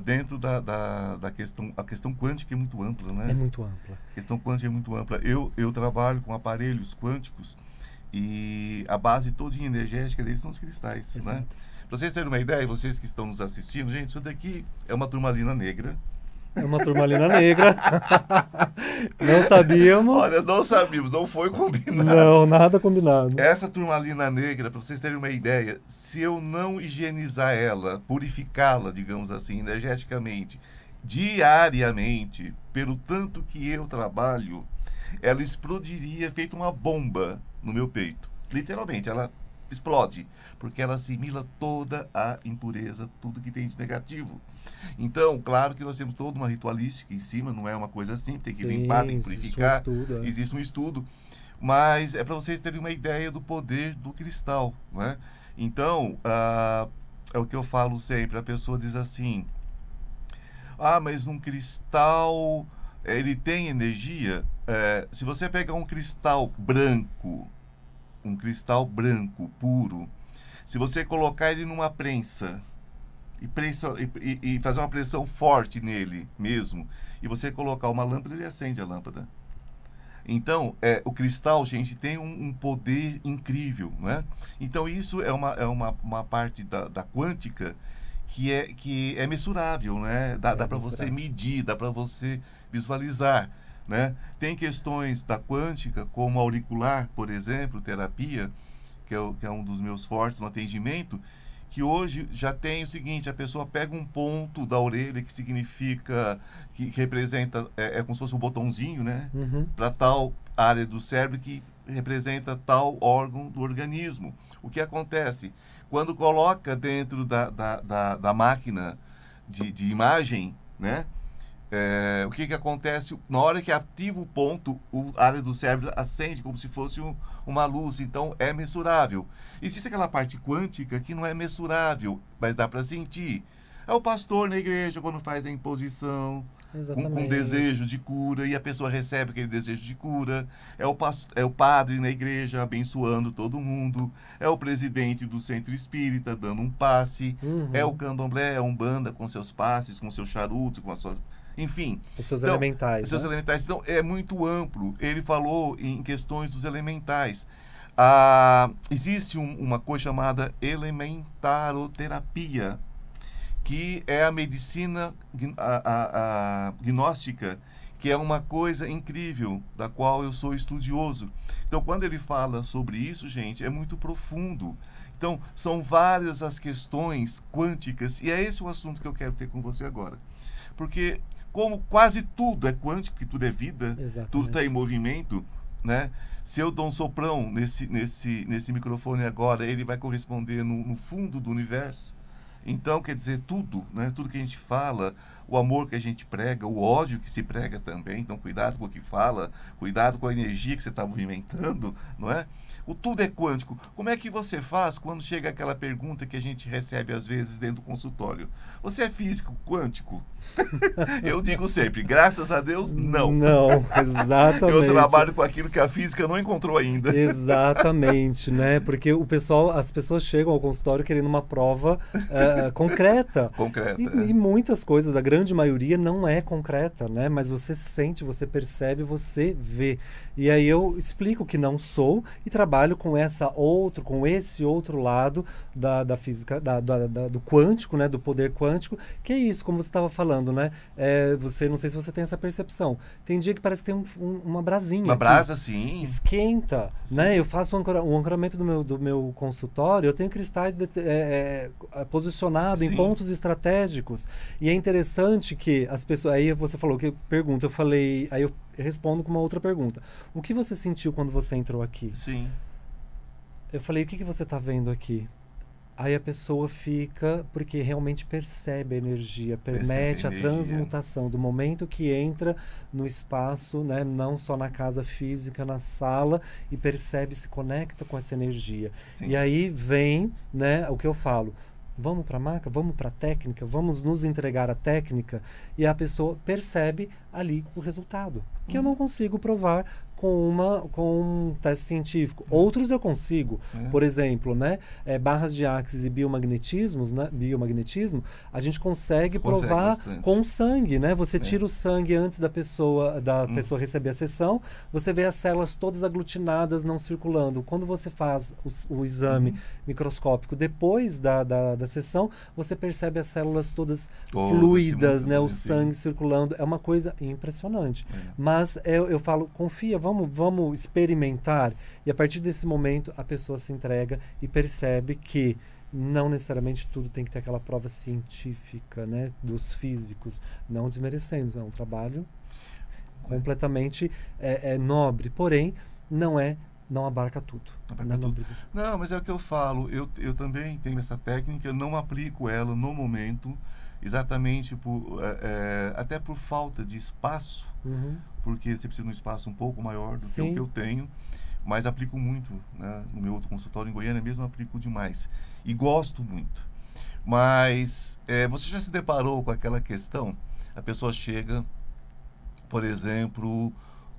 Dentro da questão, a questão quântica é muito ampla, né? É muito ampla. A questão quântica é muito ampla. Eu trabalho com aparelhos quânticos e a base toda energética deles são os cristais, né? Para vocês terem uma ideia, vocês que estão nos assistindo, gente, isso daqui é uma turmalina negra. É uma turmalina negra. Não sabíamos. Olha, não sabíamos, não foi combinado. Não, nada combinado. Essa turmalina negra, para vocês terem uma ideia, se eu não higienizar ela, purificá-la, digamos assim, energeticamente, diariamente, pelo tanto que eu trabalho, ela explodiria feito uma bomba no meu peito. Literalmente, ela explode, porque ela assimila toda a impureza, tudo que tem de negativo. Então, claro que nós temos toda uma ritualística em cima, não é uma coisa assim, tem que limpar, tem que purificar, existe um estudo, mas é para vocês terem uma ideia do poder do cristal, né? Então, é o que eu falo sempre, a pessoa diz assim, mas um cristal, ele tem energia? Se você pegar um cristal branco puro, se você colocar ele numa prensa e fazer uma pressão forte nele mesmo, e você colocar uma lâmpada, ele acende a lâmpada. Então, o cristal, gente, tem um poder incrível, né? Então, isso é uma parte da quântica que é mensurável, né? Dá para você medir, dá para você visualizar, né? Tem questões da quântica, como auricular, por exemplo, terapia, que é um dos meus fortes no atendimento, que hoje já tem o seguinte, a pessoa pega um ponto da orelha que significa, que representa, como se fosse um botãozinho, né? Para tal área do cérebro que representa tal órgão do organismo. O que acontece? Quando coloca dentro da máquina de imagem, né? O que acontece? Na hora que ativa o ponto, a área do cérebro acende como se fosse uma luz. Então, é mensurável. Existe aquela parte quântica que não é mensurável, mas dá para sentir. É o pastor na igreja, quando faz a imposição, com desejo de cura, e a pessoa recebe aquele desejo de cura. É o padre na igreja abençoando todo mundo. É o presidente do centro espírita dando um passe. É o candomblé, a umbanda com seus passes, com seu charuto, com as suas... Enfim. Os seus elementais. Os seus elementais. Então, é muito amplo. Ele falou em questões dos elementais. Existe uma coisa chamada elementaroterapia, que é a medicina gnóstica, que é uma coisa incrível, da qual eu sou estudioso. Então, quando ele fala sobre isso, gente, é muito profundo. Então, são várias as questões quânticas, e é esse o assunto que eu quero ter com você agora. Porque, como quase tudo é quântico, que tudo é vida, Exatamente. tudo está em movimento, né? Se eu dou um soprão nesse microfone agora, ele vai corresponder no fundo do universo. Então, quer dizer, tudo, né? Tudo que a gente fala, o amor que a gente prega, o ódio que se prega também. Então, cuidado com o que fala, cuidado com a energia que você está movimentando, não é? O tudo é quântico. Como é que você faz quando chega aquela pergunta que a gente recebe às vezes dentro do consultório? Você é físico quântico? Eu digo sempre, graças a Deus, não. Não, exatamente. Eu trabalho com aquilo que a física não encontrou ainda. Exatamente, né? Porque as pessoas chegam ao consultório querendo uma prova concreta. Concreta. E muitas coisas, a grande maioria não é concreta, né? Mas você sente, você percebe, você vê. E aí eu explico que não sou e trabalho com esse outro lado da física, do quântico, né? Do poder quântico, que é isso, como você estava falando, né? Não sei se você tem essa percepção. Tem dia que parece que tem uma brasinha. Uma aqui. brasa, sim. Esquenta, Sim. né? Eu faço um ancoramento do meu consultório, eu tenho cristais posicionados em Sim. pontos estratégicos. E é interessante que as pessoas... Aí você falou que pergunta, eu falei... Aí eu respondo com uma outra pergunta. O que você sentiu quando você entrou aqui? Sim. Eu falei, o que você está vendo aqui? Aí a pessoa fica, porque realmente percebe a energia, permite a transmutação do momento que entra no espaço, né, não só na casa física, na sala, e percebe, se conecta com essa energia. Sim. E aí vem, né, o que eu falo, vamos para a maca, vamos para a técnica, vamos nos entregar a técnica, e a pessoa percebe ali o resultado, que eu não consigo provar com um teste científico. Outros eu consigo. Por exemplo, né, barras de Axis e biomagnetismo, a gente consegue provar bastante. com sangue, né? Você tira o sangue antes da pessoa receber a sessão, você vê as células todas aglutinadas, não circulando. Quando você faz o exame microscópico depois da sessão, você percebe as células todas fluidas, né? O sangue circulando. É uma coisa impressionante. Mas eu falo, confia, vamos experimentar, e a partir desse momento a pessoa se entrega e percebe que não necessariamente tudo tem que ter aquela prova científica, né, dos físicos, não desmerecendo, é um trabalho completamente nobre, porém não abarca tudo. Não, mas é o que eu falo, eu também tenho essa técnica, eu não aplico ela no momento, exatamente até por falta de espaço, porque você precisa de um espaço um pouco maior do que o que eu tenho, mas aplico muito, né? No meu outro consultório em Goiânia mesmo aplico demais e gosto muito. Mas você já se deparou com aquela questão? A pessoa chega, por exemplo,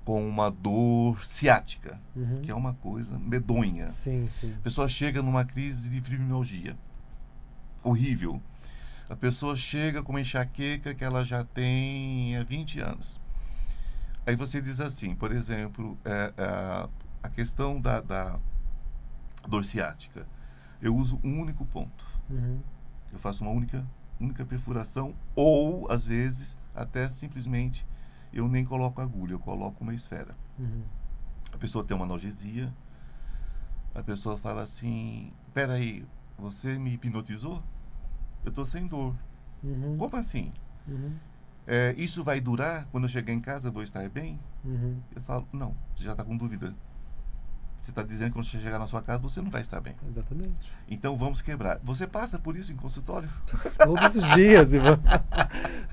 com uma dor ciática, que é uma coisa medonha. Sim, sim. A pessoa chega numa crise de fibromialgia horrível. A pessoa chega com uma enxaqueca que ela já tem há 20 anos. Aí você diz assim, por exemplo, a questão da dor ciática. Eu uso um único ponto. Eu faço uma única perfuração, ou, às vezes, até simplesmente, eu nem coloco agulha, eu coloco uma esfera. A pessoa tem uma analgesia, a pessoa fala assim, peraí, você me hipnotizou? Eu estou sem dor. Como assim? Isso vai durar? Quando eu chegar em casa, eu vou estar bem? Eu falo, não, você já está com dúvida. Você está dizendo que quando você chegar na sua casa, você não vai estar bem. Exatamente. Então, vamos quebrar. Você passa por isso em consultório? Todos os dias, Ivan.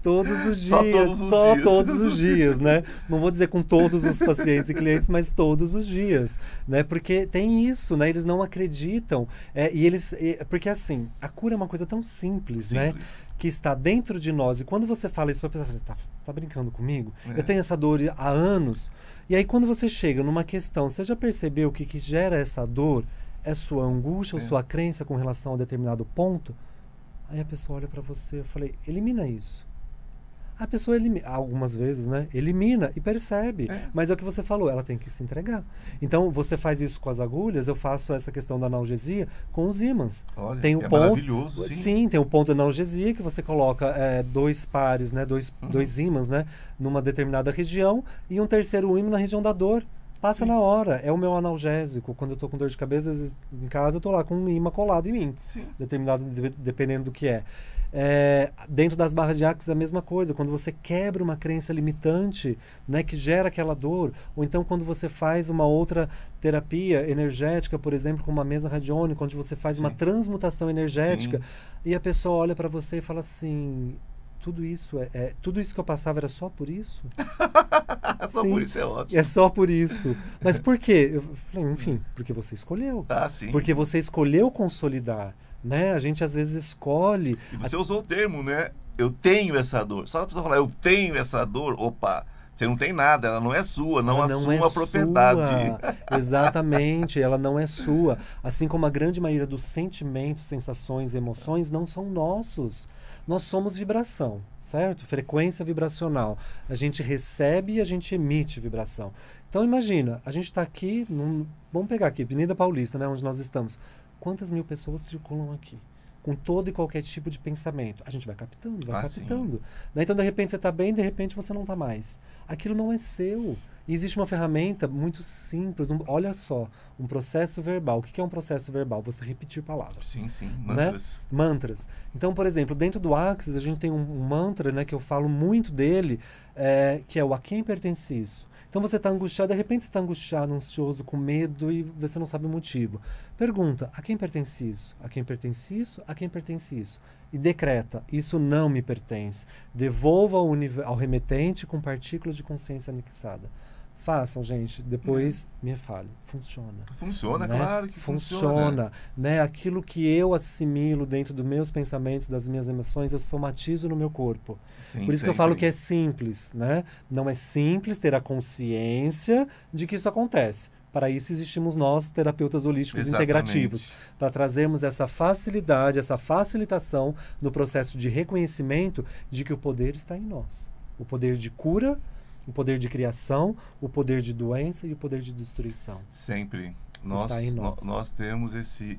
Todos os dias. Só todos os dias, né? Não vou dizer com todos os pacientes e clientes, mas todos os dias, né? Porque tem isso, né? Eles não acreditam. Porque, assim, a cura é uma coisa tão simples, né? Que está dentro de nós. E quando você fala isso para a pessoa, você tá brincando comigo? Eu tenho essa dor há anos. E aí, quando você chega numa questão, você já percebeu que gera essa dor é sua angústia ou sua crença com relação a determinado ponto? Aí a pessoa olha para você, eu falei, elimina isso. A pessoa elimina, algumas vezes, né? Elimina e percebe. É. Mas é o que você falou, ela tem que se entregar. Então, você faz isso com as agulhas, eu faço essa questão da analgesia com os ímãs. Olha, Tem o é ponto, maravilhoso, sim. tem o ponto de analgesia, que você coloca 2 pares, né? Dois ímãs, né? Numa determinada região, e um terceiro ímã na região da dor. Passa na hora. É o meu analgésico. Quando eu tô com dor de cabeça, às vezes, em casa, eu tô lá com um ímã colado em mim. Sim. Determinado, dependendo do que é. Dentro das barras de Axis é a mesma coisa. Quando você quebra uma crença limitante, né, que gera aquela dor, ou então quando você faz uma outra terapia energética, por exemplo, com uma mesa radiônica, onde você faz uma Sim. transmutação energética, Sim. e a pessoa olha para você e fala assim: tudo isso tudo isso que eu passava era só por isso? Só Sim. por isso é ótimo. É só por isso. Mas por quê? Eu falei, enfim, porque você escolheu. Ah, sim. Porque você escolheu consolidar, né? A gente às vezes escolhe. E você usou o termo, né? Eu tenho essa dor. Só a pessoa falar, eu tenho essa dor, opa, você não tem nada, ela não é sua, não Ela assuma é a propriedade. sua. Exatamente, ela não é sua. Assim como a grande maioria dos sentimentos, sensações, emoções não são nossos. Nós somos vibração, certo? Frequência vibracional. A gente recebe e a gente emite vibração. Então imagina, a gente está aqui, vamos pegar aqui, Avenida Paulista, né, onde nós estamos. Quantas mil pessoas circulam aqui? Com todo e qualquer tipo de pensamento. A gente vai captando, vai captando. Né? Então, de repente, você está bem, de repente, você não está mais. Aquilo não é seu. E existe uma ferramenta muito simples. Olha só, um processo verbal. O que é um processo verbal? Você repetir palavras. Sim, sim, Né? mantras. Mantras. Então, por exemplo, dentro do Axis, a gente tem um mantra, né, que eu falo muito dele, que é o a quem pertence isso. Então você está angustiado, de repente você está angustiado, ansioso, com medo e você não sabe o motivo. Pergunta, a quem pertence isso? A quem pertence isso? A quem pertence isso? E decreta, isso não me pertence. Devolva ao remetente com partículas de consciência anexada. Façam, gente, depois me fale. Funciona. Funciona, né? claro que funciona. Né? Aquilo que eu assimilo dentro dos meus pensamentos, das minhas emoções, eu somatizo no meu corpo. Sim, Por isso que eu falo que é simples, né? Não é simples ter a consciência de que isso acontece. Para isso existimos nós, terapeutas holísticos integrativos, para trazermos essa facilidade, essa facilitação no processo de reconhecimento de que o poder está em nós. O poder de cura, o poder de criação, o poder de doença e o poder de destruição. Sempre. Está em nós. Nós temos esse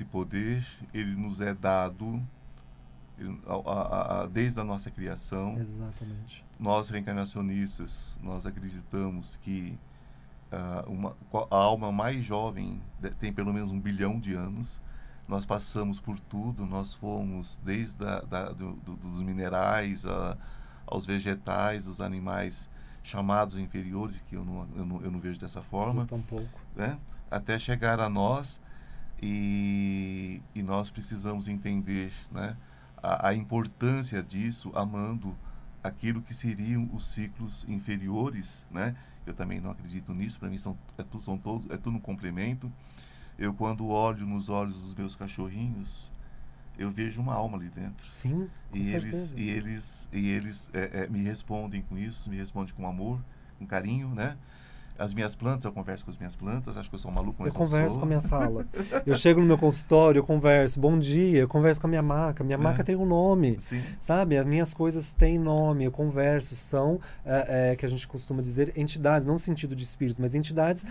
poder, ele nos é dado desde a nossa criação. Exatamente. Nós, reencarnacionistas, nós acreditamos que a alma mais jovem tem pelo menos 1 bilhão de anos. Nós passamos por tudo, nós fomos desde dos minerais aos vegetais, os animais chamados inferiores, que eu não vejo dessa forma, Tampouco. né? Até chegar a nós, e nós precisamos entender, né, a importância disso, amando aquilo que seriam os ciclos inferiores, né? Eu também não acredito nisso, para mim é tudo um complemento. Eu, quando olho nos olhos dos meus cachorrinhos, eu vejo uma alma ali dentro. Sim, com certeza. E eles me respondem com isso, me respondem com amor, com carinho, né? As minhas plantas, eu converso com as minhas plantas, acho que eu sou um maluco, mas eu converso com a minha sala. Eu chego no meu consultório, eu converso, bom dia, eu converso com a minha maca. Minha maca tem um nome, Sim. sabe? As minhas coisas têm nome, eu converso. São, que a gente costuma dizer, entidades, não no sentido de espírito, mas entidades,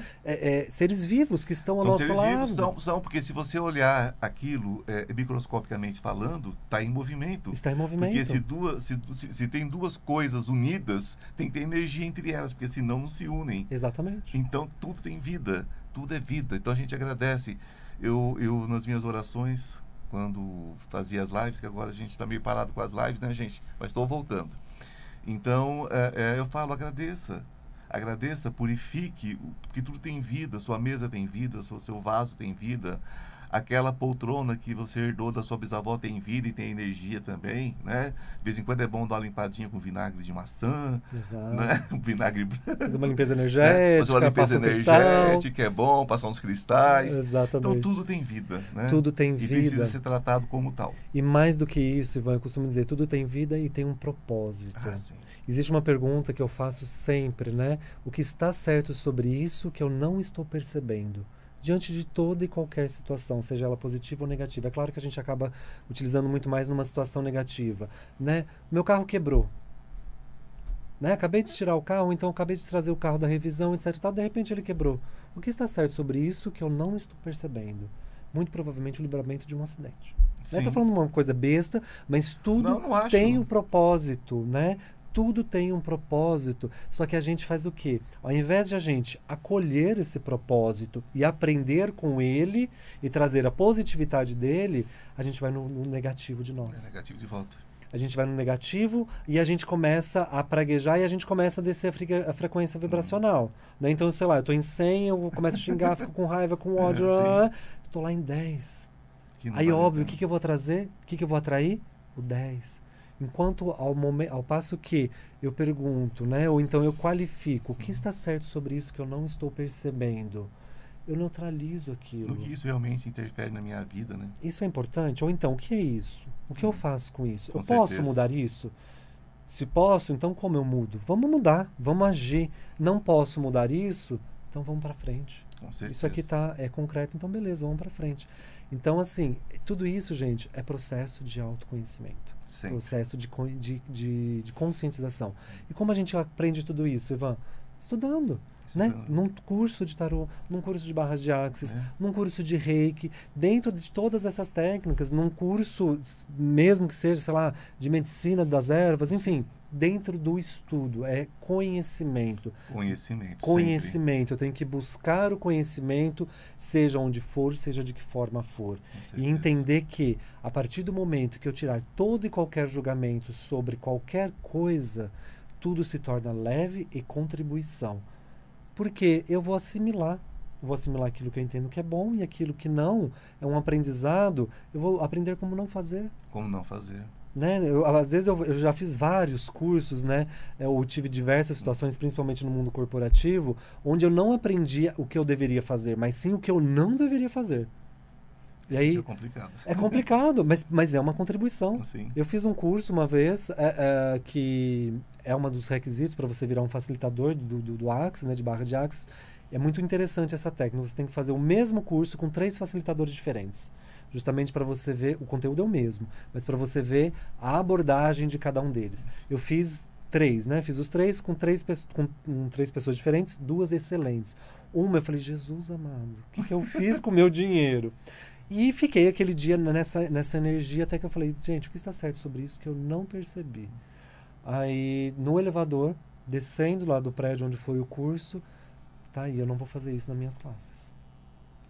seres vivos que estão ao nosso seres lado. vivos, são, porque se você olhar aquilo microscopicamente falando, está em movimento. Está em movimento. Porque se tem duas coisas unidas, tem que ter energia entre elas, porque senão não se unem. Exatamente. Então tudo tem vida, tudo é vida. Então a gente agradece. Eu nas minhas orações, quando fazia as lives, que agora a gente está meio parado com as lives, né, gente? Mas estou voltando. Então eu falo, agradeça, purifique, porque tudo tem vida. Sua mesa tem vida, seu vaso tem vida. Aquela poltrona que você herdou da sua bisavó tem vida e tem energia também, né? De vez em quando é bom dar uma limpadinha com vinagre de maçã, Exato. né? Vinagre Fazer uma limpeza energética, fazer uma limpeza passa um cristal. energética, é bom, passar uns cristais. Exatamente. Então tudo tem vida, né? Tudo tem e vida. precisa ser tratado como tal. E mais do que isso, Ivan, eu costumo dizer, tudo tem vida e tem um propósito. Sim. Existe uma pergunta que eu faço sempre, né? O que está certo sobre isso que eu não estou percebendo? diante de toda e qualquer situação, seja ela positiva ou negativa. É claro que a gente acaba utilizando muito mais numa situação negativa, né? Meu carro quebrou. Né? Acabei de tirar o carro, então acabei de trazer o carro da revisão, etc. E tal, de repente ele quebrou. O que está certo sobre isso que eu não estou percebendo? Muito provavelmente o livramento de um acidente. Estou Sim. falando uma coisa besta, mas tudo Não acho. tem um propósito, né? Tudo tem um propósito. Só que a gente faz o quê? Ao invés de a gente acolher esse propósito e aprender com ele e trazer a positividade dele, a gente vai no negativo de É nós. negativo de volta. A gente vai no negativo e a gente começa a praguejar e a gente começa a descer a frequência vibracional. Né? Então, sei lá, eu tô em 100, eu começo a xingar, fico com raiva, com ódio, tô lá em 10. Que não Aí, vale a óbvio, o pena. que eu vou trazer? O que eu vou atrair? O 10. Enquanto ao passo que eu pergunto, né? Ou então eu qualifico, o que está certo sobre isso que eu não estou percebendo? Eu neutralizo aquilo. No que isso realmente interfere na minha vida, né? Isso é importante? Ou então, o que é isso? O que eu faço com isso? Com Eu posso certeza. mudar isso? Se posso, então como eu mudo? Vamos mudar, vamos agir. Não posso mudar isso? Então vamos para frente. Com certeza. Isso aqui é concreto, então beleza, vamos para frente. Então, assim, tudo isso, gente, é processo de autoconhecimento. Sempre. Processo de conscientização. E como a gente aprende tudo isso, Ivan? Estudando. Né? Estudando. Num curso de tarô, num curso de barras de axis, É. num curso de reiki, dentro de todas essas técnicas, num curso, mesmo que seja, sei lá, de medicina das ervas, enfim, dentro do estudo, é conhecimento. Conhecimento. Conhecimento, eu tenho que buscar o conhecimento, seja onde for, seja de que forma for. Sempre. Com E certeza. entender que, a partir do momento que eu tirar todo e qualquer julgamento sobre qualquer coisa, tudo se torna leve e contribuição. Porque eu vou assimilar aquilo que eu entendo que é bom e aquilo que não é um aprendizado, eu vou aprender como não fazer. Como não fazer? Né? Às vezes eu já fiz vários cursos, né? Eu tive diversas situações, principalmente no mundo corporativo, onde eu não aprendi o que eu deveria fazer, mas sim o que eu não deveria fazer. E aí É complicado. é complicado, mas é uma contribuição. Sim. Eu fiz um curso uma vez que é um dos requisitos para você virar um facilitador do Axis, né, de barra de Axis. É muito interessante essa técnica. Você tem que fazer o mesmo curso com 3 facilitadores diferentes. Justamente para você ver, o conteúdo é o mesmo, mas para você ver a abordagem de cada um deles. Eu fiz 3, né? Fiz os 3 com 3 pessoas diferentes, 2 excelentes. Uma eu falei, Jesus amado, o que eu fiz com o meu dinheiro? E fiquei aquele dia nessa energia até que eu falei, gente, o que está certo sobre isso que eu não percebi? Aí, no elevador, descendo lá do prédio onde foi o curso, tá aí, eu não vou fazer isso nas minhas classes.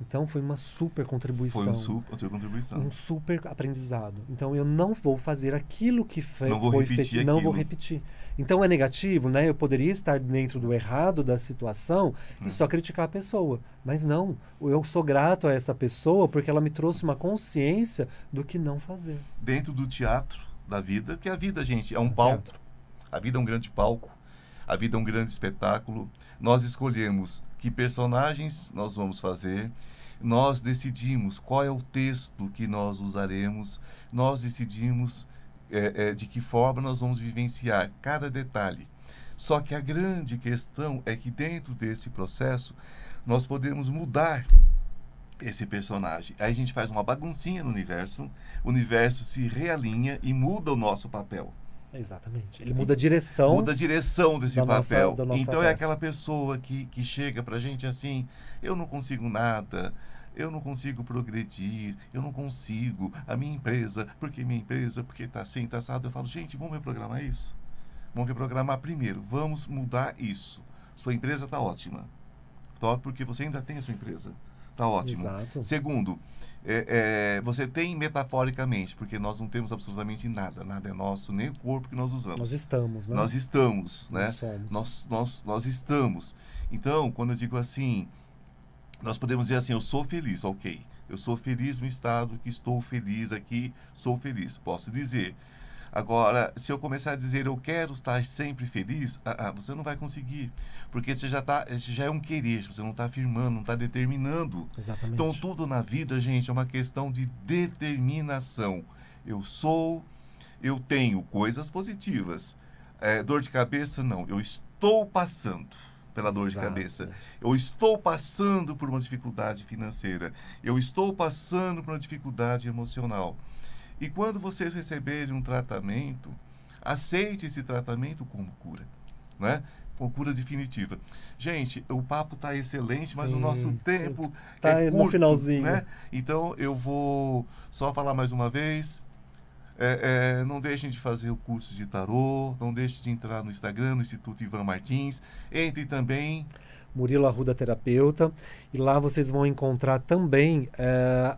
Então, foi uma super contribuição. Foi outra contribuição. Um super aprendizado. Então, eu não vou fazer aquilo que Não vou foi repetir feito. Não vou aquilo. repetir. Então, é negativo, né? Eu poderia estar dentro do errado da situação e só criticar a pessoa. Mas não. Eu sou grato a essa pessoa porque ela me trouxe uma consciência do que não fazer. Dentro do teatro da vida, que a vida, gente, é um palco. Teatro. A vida é um grande palco. A vida é um grande espetáculo. Nós escolhemos que personagens nós vamos fazer. Nós decidimos qual é o texto que nós usaremos. Nós decidimos de que forma nós vamos vivenciar cada detalhe. Só que a grande questão é que dentro desse processo nós podemos mudar esse personagem. Aí a gente faz uma baguncinha no universo, o universo se realinha e muda o nosso papel. Exatamente. Ele muda a direção. Muda a direção desse da nossa- papel. da nossa Então é peça. aquela pessoa que chega pra gente assim, eu não consigo nada, eu não consigo progredir, eu não consigo, a minha empresa, porque tá assim, tá assado. Eu falo, gente, vamos reprogramar isso? Vamos reprogramar primeiro, vamos mudar isso. Sua empresa tá ótima. Top, porque você ainda tem a sua empresa. Tá ótimo. Exato. Segundo, você tem metaforicamente, porque nós não temos absolutamente nada. Nada é nosso, nem o corpo que nós usamos. Nós estamos, né? Nós estamos, né? Nós somos. Nós estamos. Então, quando eu digo assim, nós podemos dizer assim, eu sou feliz, ok. Eu sou feliz no estado que estou feliz aqui, sou feliz. Posso dizer. Agora, se eu começar a dizer eu quero estar sempre feliz, você não vai conseguir. Porque você já é um querer, você não está afirmando, não está determinando. Exatamente. Então, tudo na vida, gente, é uma questão de determinação. Eu tenho coisas positivas. Dor de cabeça, não. Eu estou passando. pela dor Exato. de cabeça. Eu estou passando por uma dificuldade financeira. Eu estou passando por uma dificuldade emocional. E quando vocês receberem um tratamento, aceite esse tratamento como cura, né? Como cura definitiva. Gente, o papo está excelente, mas o Sim, nosso tempo tá é no curto, finalzinho. né? Então, eu vou só falar mais uma vez. Não deixem de fazer o curso de tarô, não deixem de entrar no Instagram, no Instituto Ivan Martins. Entre também... Murilo Arruda Terapeuta, e lá vocês vão encontrar também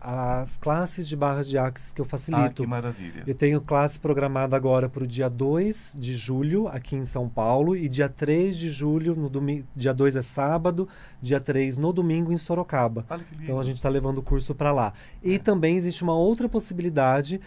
as classes de barras de axis que eu Ah, facilito. que maravilha. Eu tenho classe programada agora para o dia 2 de julho, aqui em São Paulo, e dia 3 de julho, no domingo, dia 2 é sábado, dia 3 no domingo em Sorocaba. Olha que lindo. Então a gente está levando o curso para lá. E também existe uma outra possibilidade,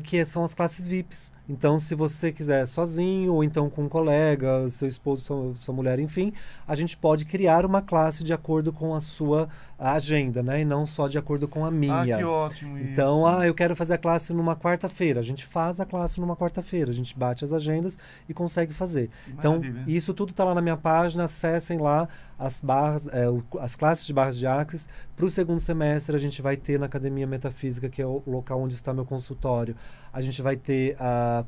que são as classes VIPs. Então, se você quiser sozinho, ou então com um colega, seu esposo, sua mulher, enfim, a gente pode criar uma classe de acordo com a sua agenda, né? E não só de acordo com a minha. Ah, que ótimo isso. Então, eu quero fazer a classe numa quarta-feira. A gente faz a classe numa quarta-feira. A gente bate as agendas e consegue fazer. Que Então, maravilha. isso tudo está lá na minha página. Acessem lá as barras, as classes de barras de axis. Para o segundo semestre, a gente vai ter na Academia Metafísica, que é o local onde está meu consultório, a gente vai ter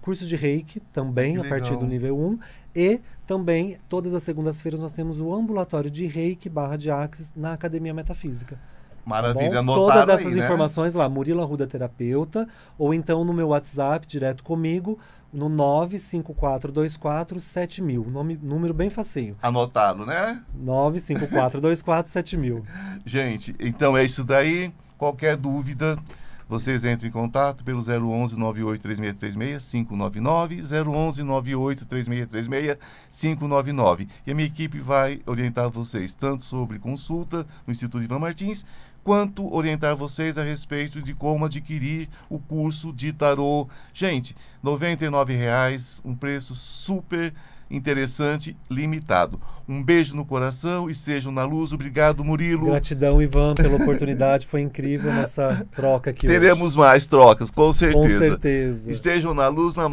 curso de Reiki também, Que a partir legal. do nível 1. E também, todas as segundas-feiras, nós temos o ambulatório de Reiki barra de axis na Academia Metafísica. Maravilha, Tá bom? anotaram Todas essas aí, né? informações lá, Murilo Arruda Terapeuta, ou então no meu WhatsApp, direto comigo, no 954247000. Número bem facinho. Anotaram, né? 954247000. Gente, então é isso daí. Qualquer dúvida, vocês entrem em contato pelo 011 983636 599, 011 983636 599. E a minha equipe vai orientar vocês tanto sobre consulta no Instituto Ivan Martins, quanto orientar vocês a respeito de como adquirir o curso de tarô. Gente, R$ 99,00, um preço super interessante, limitado. Um beijo no coração, estejam na luz. Obrigado, Murilo. Gratidão, Ivan, pela oportunidade. Foi incrível nossa troca aqui hoje. Teremos mais trocas, com certeza. Com certeza. Estejam na luz, na